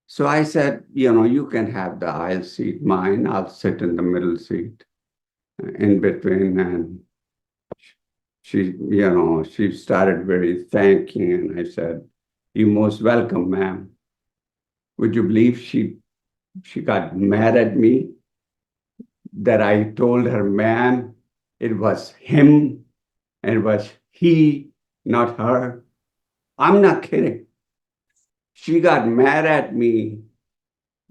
So I said, you can have the aisle seat, mine. I'll sit in the middle seat in between. And she started very thanking. And I said, "You're most welcome, ma'am." Would you believe she got mad at me that I told her, "Ma'am, it was him, and it was he, not her." I'm not kidding. She got mad at me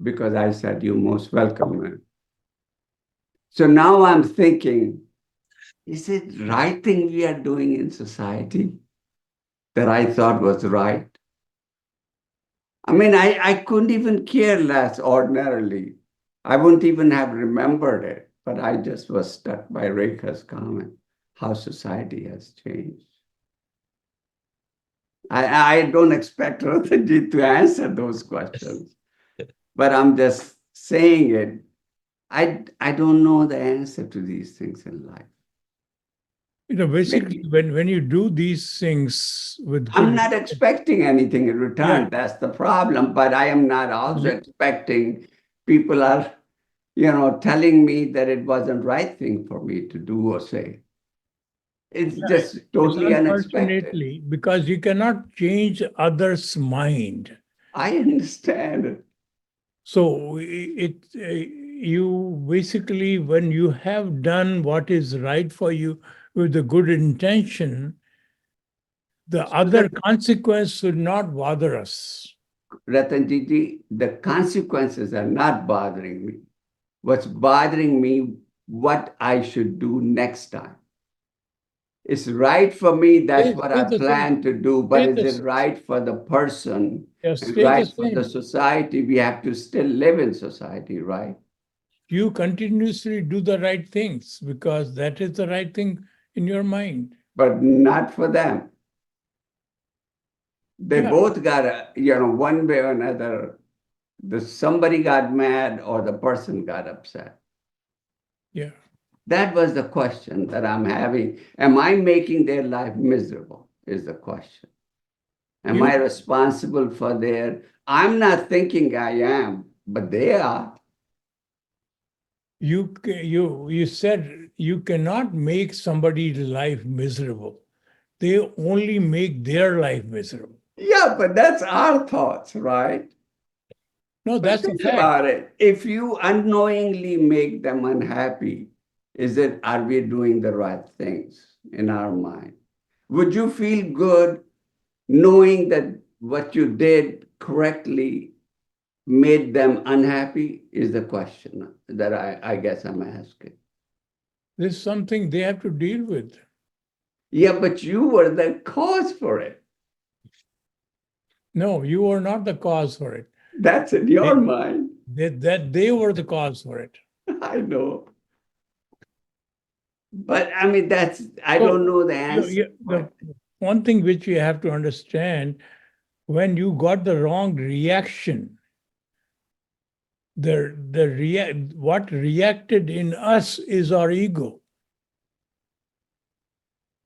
because I said, "You're most welcome, ma'am." So now I'm thinking, is it the right thing we are doing in society that I thought was right? I mean, I couldn't even care less ordinarily. I wouldn't even have remembered it, but I just was struck by Rekha's comment, how society has changed. I don't expect Ratanjit to answer those questions, but I'm just saying it. I don't know the answer to these things in life. Basically, when you do these things with I'm not expecting anything in return. Yeah. That's the problem. But I am not also expecting people are, telling me that it wasn't right thing for me to do or say. It's just totally unexpected. Unfortunately, because you cannot change others' mind. I understand. So you basically, when you have done what is right for you with a good intention, the other consequence should not bother us. Ratanjiti, the consequences are not bothering me. What's bothering me, what I should do next time. It's right for me, that's what I plan to do, but is it right for the person and right for the society? We have to still live in society, right? You continuously do the right things because that is the right thing in your mind. But not for them. They both got, one way or another, somebody got mad or the person got upset. Yeah. That was the question that I'm having. Am I making their life miserable is the question. Am I responsible for I'm not thinking I am, but they are. You said you cannot make somebody's life miserable. They only make their life miserable. Yeah, but that's our thoughts, right? No, that's think a fact. about it. If you unknowingly make them unhappy, are we doing the right things in our mind? Would you feel good knowing that what you did correctly made them unhappy is the question that I guess I'm asking. This is something they have to deal with. Yeah, but you were the cause for it. No, you were not the cause for it. That's in your mind. That they were the cause for it. I know. But I mean, I don't know the answer. The one thing which you have to understand, when you got the wrong reaction, what reacted in us is our ego.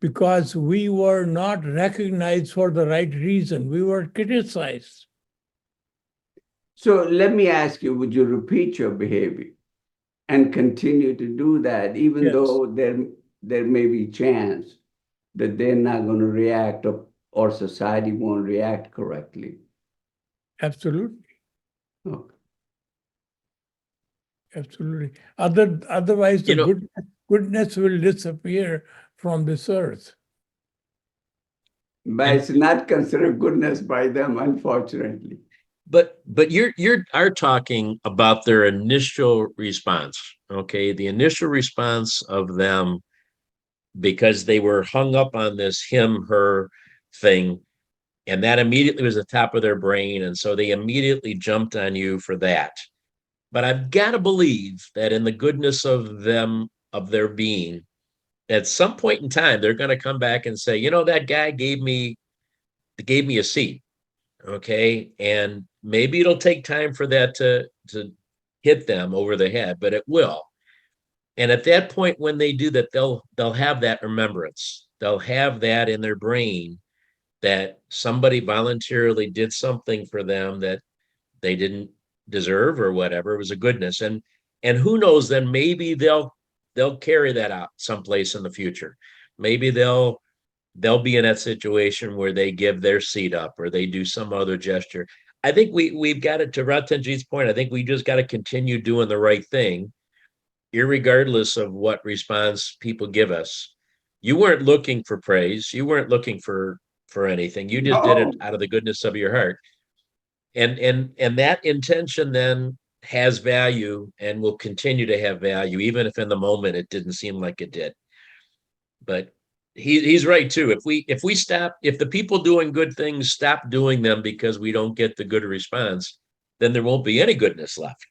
Because we were not recognized for the right reason. We were criticized. So let me ask you, would you repeat your behavior and continue to do that, even though there may be chance that they're not going to react or society won't react correctly? Absolutely. Okay. Absolutely. Otherwise, the goodness will disappear from this earth. But it's not considered goodness by them, unfortunately. But you are talking about their initial response, okay? The initial response of them, because they were hung up on this him, her thing, and that immediately was the top of their brain, and so they immediately jumped on you for that. But I've got to believe that in the goodness of them, of their being, at some point in time, they're going to come back and say, that guy gave me a seat. Okay. And maybe it'll take time for that to hit them over the head, but it will. And at that point, when they do that, they'll have that remembrance. They'll have that in their brain that somebody voluntarily did something for them that they didn't deserve or whatever. It was a goodness. And who knows, then maybe they'll carry that out someplace in the future. Maybe they'll be in that situation where they give their seat up or they do some other gesture. I think we've got it, to Ratanjit's point. I think we just got to continue doing the right thing, irregardless of what response people give us. You weren't looking for praise. You weren't looking for anything. You just did it No, out of the goodness of your heart. And that intention then has value and will continue to have value, even if in the moment it didn't seem like it did. But he's right too. If the people doing good things stop doing them because we don't get the good response, then there won't be any goodness left.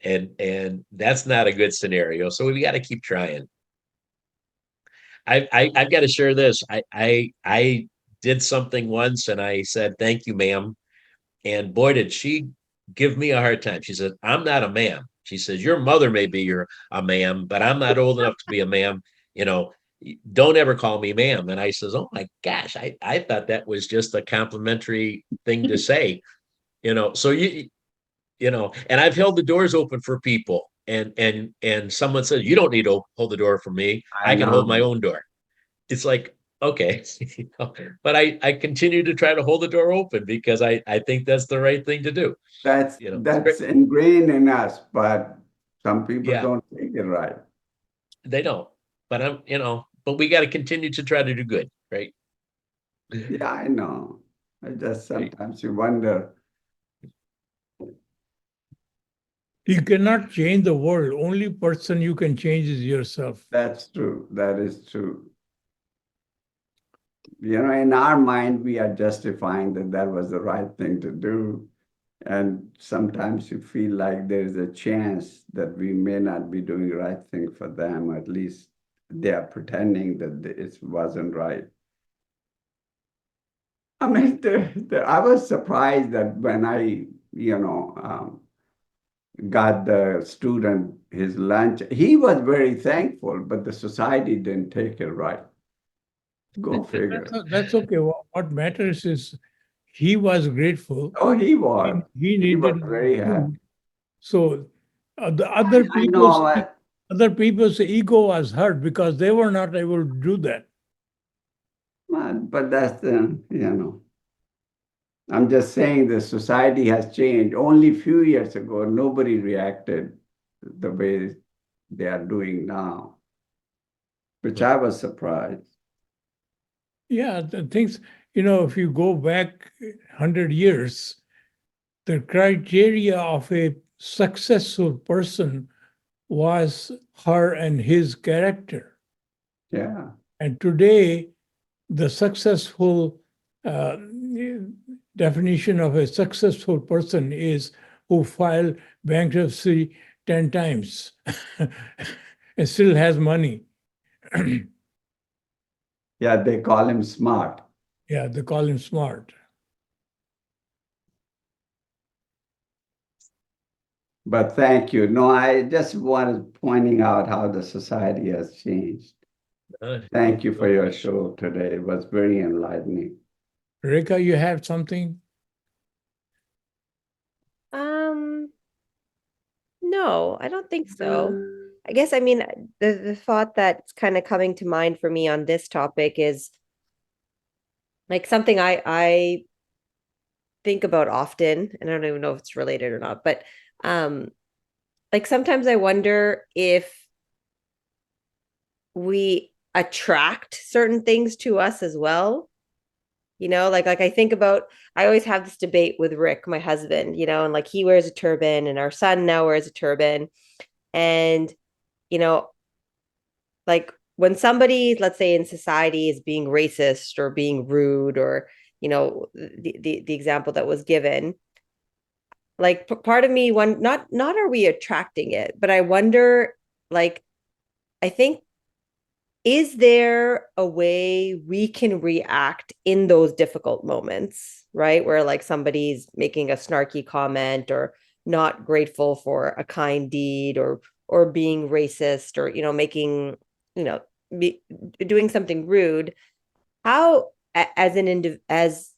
And that's not a good scenario. So we got to keep trying. I've got to share this. I did something once and I said, "Thank you, ma'am." And boy, did she give me a hard time. She said, "I'm not a ma'am." She says, "Your mother may be a ma'am, but I'm not old enough to be a ma'am. Don't ever call me ma'am." And I says, "Oh my gosh, I thought that was just a complimentary thing to say." So and I've held the doors open for people and someone says, "You don't need to hold the door for me. I I can hold my know. own door." It's like, okay, but I continue to try to hold the door open because I think that's the right thing to do. That's It's great. that's ingrained in us, but some people Yeah, don't take it right. they don't, but but we got to continue to try to do good, right? Yeah, I know. I just Right. sometimes you wonder. You cannot change the world. Only person you can change is yourself. That's true. That is true. In our mind, we are justifying that was the right thing to do. And sometimes you feel like there's a chance that we may not be doing the right thing for them. At least they are pretending that it wasn't right. I mean, I was surprised that when I, got the student his lunch, he was very thankful, but the society didn't take it right. Go figure. That's okay. What matters is he was grateful. Oh, he was. He He was needed very happy. food. So the I know what. other people's ego was hurt because they were not able to do that. But that's I'm just saying the society has changed. Only a few years ago, nobody reacted the way they are doing now, which I was surprised. Yeah, the things, if you go back 100 years, the criteria of a successful person was her and his character. Yeah. And today, the successful definition of a successful person is who filed bankruptcy 10 times and still has money. Yeah, they call him smart. Yeah, they call him smart. But thank you. No, I just wanted pointing out how the society has changed. Thank you for your show today. It was very enlightening. Reka, you have something? No, I don't think so. I guess, I mean, the thought that's kind of coming to mind for me on this topic is like something I think about often, and I don't even know if it's related or not, but like sometimes I wonder if we attract certain things to us as well. Like I think about, I always have this debate with Rick, my husband, and like he wears a turban and our son now wears a turban. And, like when somebody, let's say in society, is being racist or being rude or, the example that was given, like part of me, not are we attracting it, but I wonder, like, I think is there a way we can react in those difficult moments, right? Where like somebody's making a snarky comment or not grateful for a kind deed or being racist or, making, doing something rude. How as an as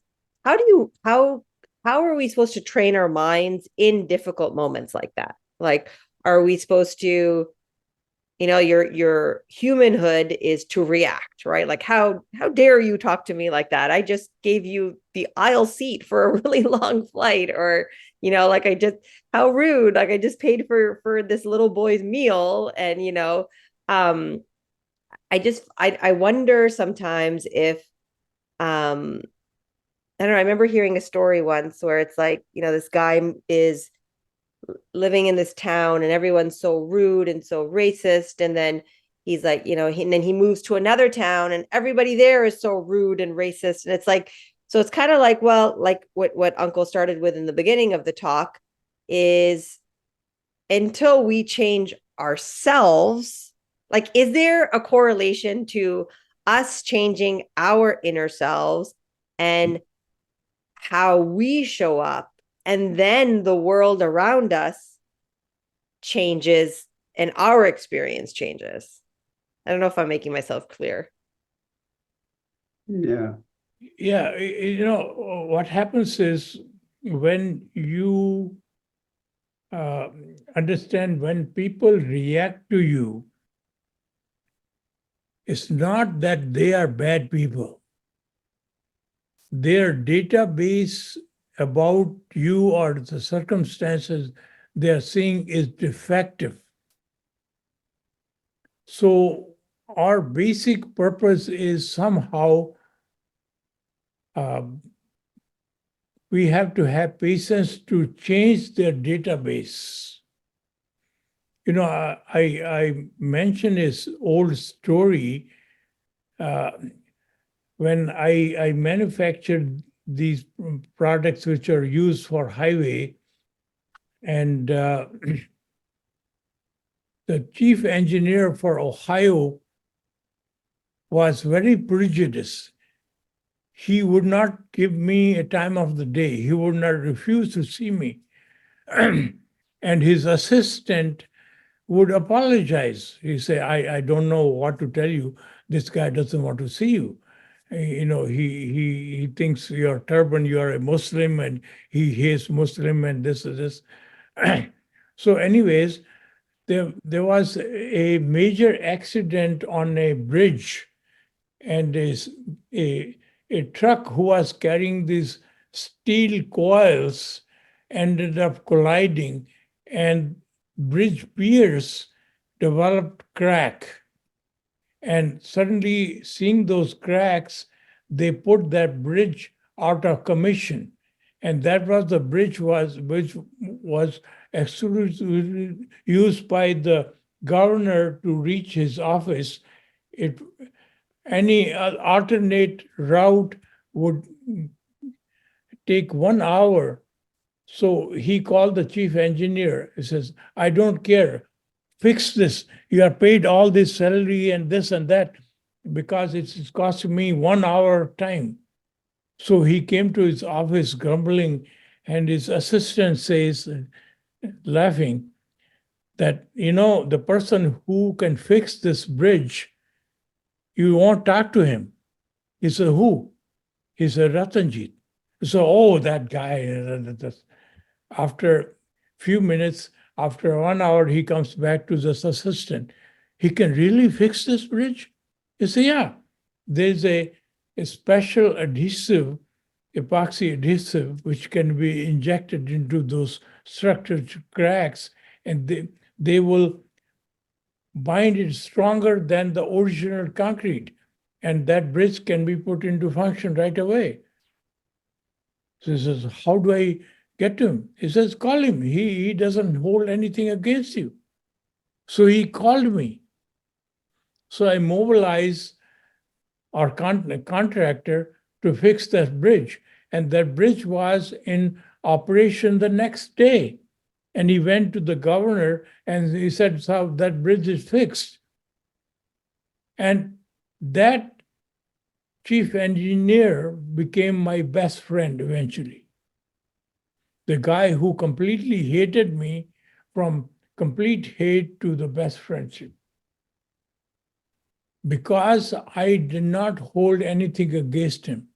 how do you how are we supposed to train our minds in difficult moments like that? Like, are we supposed to, your humanhood is to react, right? Like, how dare you talk to me like that? I just gave you the aisle seat for a really long flight, or like how rude, like I just paid for this little boy's meal. And um I wonder sometimes if I don't know, I remember hearing a story once where it's like, this guy is living in this town and everyone's so rude and so racist. And then he's like, and then he moves to another town and everybody there is so rude and racist. And it's like, so it's kind of like, well, like what Uncle started with in the beginning of the talk is, until we change ourselves, like, is there a correlation to us changing our inner selves and how we show up, and then the world around us changes and our experience changes? I don't know if I'm making myself clear. Yeah. Yeah, what happens is when you understand when people react to you, it's not that they are bad people. Their database about you or the circumstances they are seeing is defective. So our basic purpose is somehow we have to have patience to change their database. I mentioned this old story when I manufactured these products which are used for highway, and the chief engineer for Ohio was very prejudiced. He would not give me a time of the day. He would not refuse to see me. And his assistant would apologize. He say, I don't know what to tell you. This guy doesn't want to see you. He thinks you're turban, you're a Muslim, and he hates Muslim, and this is this. So anyways, there was a major accident on a bridge, and a truck who was carrying these steel coils ended up colliding, and bridge piers developed crack. And suddenly, seeing those cracks, they put that bridge out of commission. And that was the bridge which was exclusively used by the governor to reach his office. Any alternate route would take 1 hour. So he called the chief engineer. He says, I don't care. Fix this. You are paid all this salary and this and that because it's costing me 1 hour time. So he came to his office grumbling, and his assistant says, laughing, that, the person who can fix this bridge, you won't talk to him. He said, who? He said, Ratanjit. So, oh, that guy. After a few minutes, after 1 hour, he comes back to this assistant. He can really fix this bridge? He said, yeah. There's a special adhesive, epoxy adhesive, which can be injected into those structured cracks, and they will bind it stronger than the original concrete. And that bridge can be put into function right away. So he says, how do I get to him? He says, call him. He doesn't hold anything against you. So he called me. So I mobilized our contractor to fix that bridge. And that bridge was in operation the next day. And he went to the governor and he said, so that bridge is fixed. And That chief engineer became my best friend eventually. The guy who completely hated me, from complete hate to the best friendship. Because I did not hold anything against him.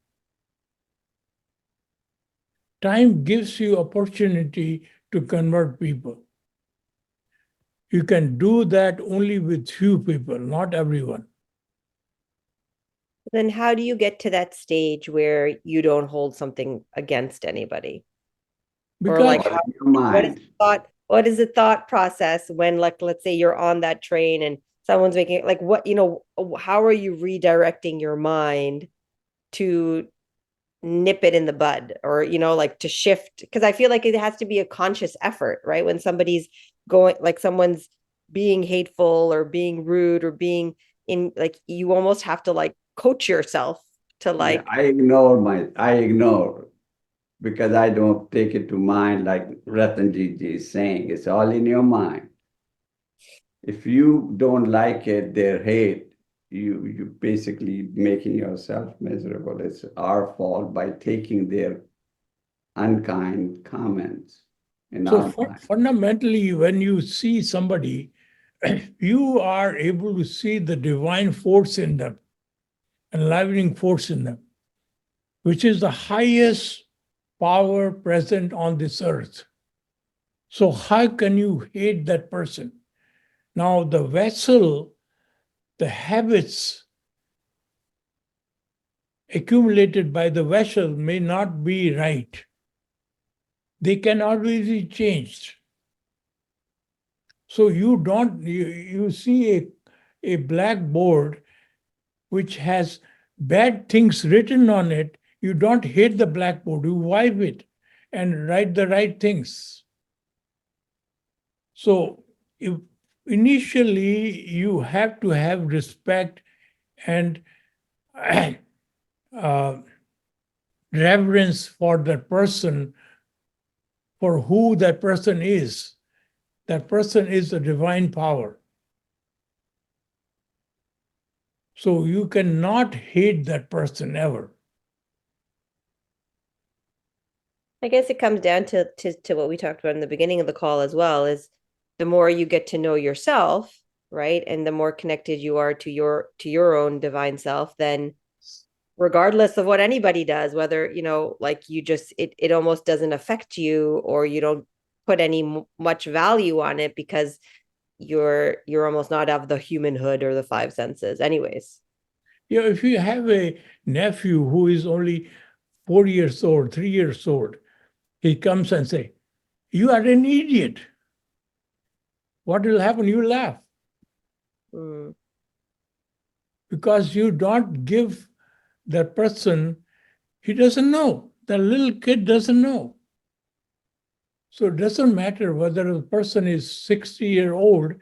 Time gives you opportunity to convert people. You can do that only with few people, not everyone. Then how do you get to that stage where you don't hold something against anybody? Or Because like What how, in your mind? what is the thought process when, like, let's say you're on that train and someone's making, like, what, how are you redirecting your mind to nip it in the bud, or like to shift? Because I feel like it has to be a conscious effort, right? When somebody's going, like someone's being hateful or being rude or being in, like, you almost have to like coach yourself to Yeah, like, I ignore because I don't take it to mind like Ratanjit is saying. It's all in your mind. If you don't like it, their hate, you basically making yourself miserable. It's our fault by taking their unkind comments in so our mind. fundamentally, when you see somebody, you are able to see the divine force in them, enlivening force in them, which is the highest power present on this earth. So how can you hate that person? Now, the vessel, the habits accumulated by the vessel may not be right. They can always be changed. So you see a blackboard which has bad things written on it. You don't hate the blackboard, you wipe it and write the right things. So initially you have to have respect and reverence for that person, for who that person is. That person is a divine power. So you cannot hate that person ever. I guess it comes down to what we talked about in the beginning of the call as well, is the more you get to know yourself, right? And the more connected you are to your own divine self, then regardless of what anybody does, whether, like, you just, it almost doesn't affect you, or you don't put any much value on it, because you're almost not of the humanhood or the five senses anyways. If you have a nephew who is only 4 years old, 3 years old, he comes and say, "You are an idiot." What will happen? You laugh. Mm. Because you don't give that person, he doesn't know. The little kid doesn't know. So it doesn't matter whether the person is 60-year-old,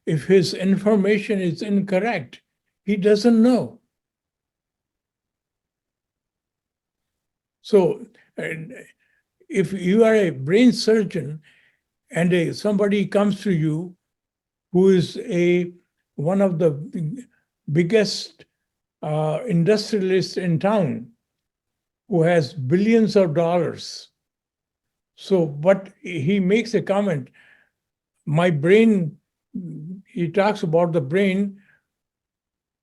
if his information is incorrect, he doesn't know. So if you are a brain surgeon and somebody comes to you who is one of the biggest industrialists in town, who has billions of dollars. So, but he makes a comment, my brain, he talks about the brain,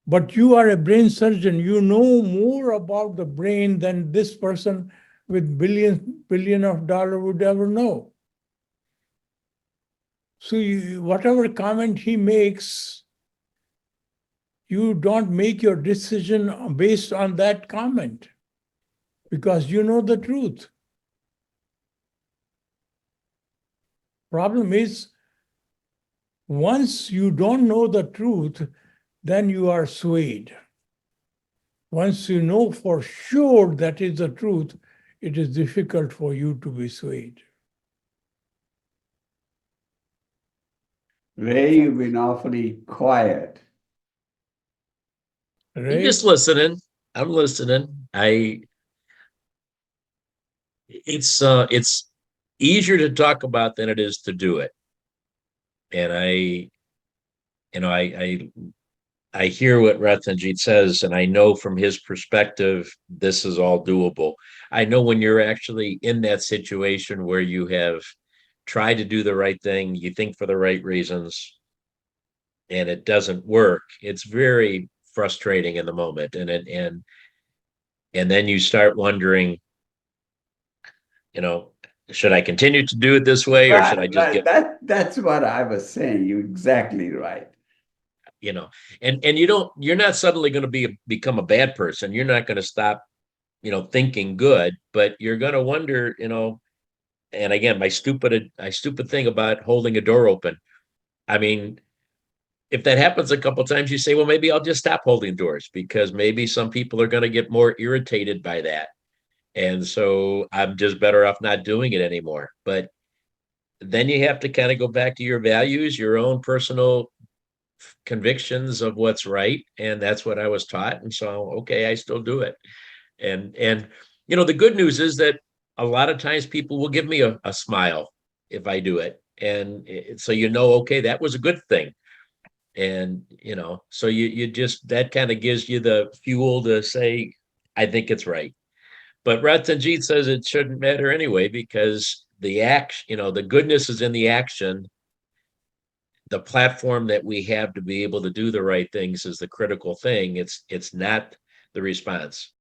but you are a brain surgeon. You know more about the brain than this person with billion of dollars would ever know. So whatever comment he makes, you don't make your decision based on that comment, because you know the truth. Problem is, once you don't know the truth, then you are swayed. Once you know for sure that is the truth, it is difficult for you to be swayed. Ray, you've been awfully quiet. I'm Right? just listening. I'm listening. It's easier to talk about than it is to do it. And I I hear what Ratanjit says, and I know from his perspective, this is all doable. I know when you're actually in that situation where you have tried to do the right thing, you think for the right reasons, and it doesn't work, it's very frustrating in the moment. And then you start wondering, you know, should I continue to do it this way, or should I Right, just right. get, That's what I was saying. You're exactly right. you know, and you're not suddenly going to become a bad person. You're not going to stop, thinking good, but you're going to wonder, and again, my stupid thing about holding a door open. I mean, if that happens a couple times, you say, well, maybe I'll just stop holding doors, because maybe some people are going to get more irritated by that. And so I'm just better off not doing it anymore. But then you have to kind of go back to your values, your own personal convictions of what's right. And that's what I was taught. And so, okay, I still do it. And the good news is that a lot of times people will give me a smile if I do it. And so, okay, that was a good thing. And so you just, that kind of gives you the fuel to say, I think it's right. But Ratanjit says it shouldn't matter anyway, because the action, the goodness is in the action. The platform that we have to be able to do the right things is the critical thing. It's not the response.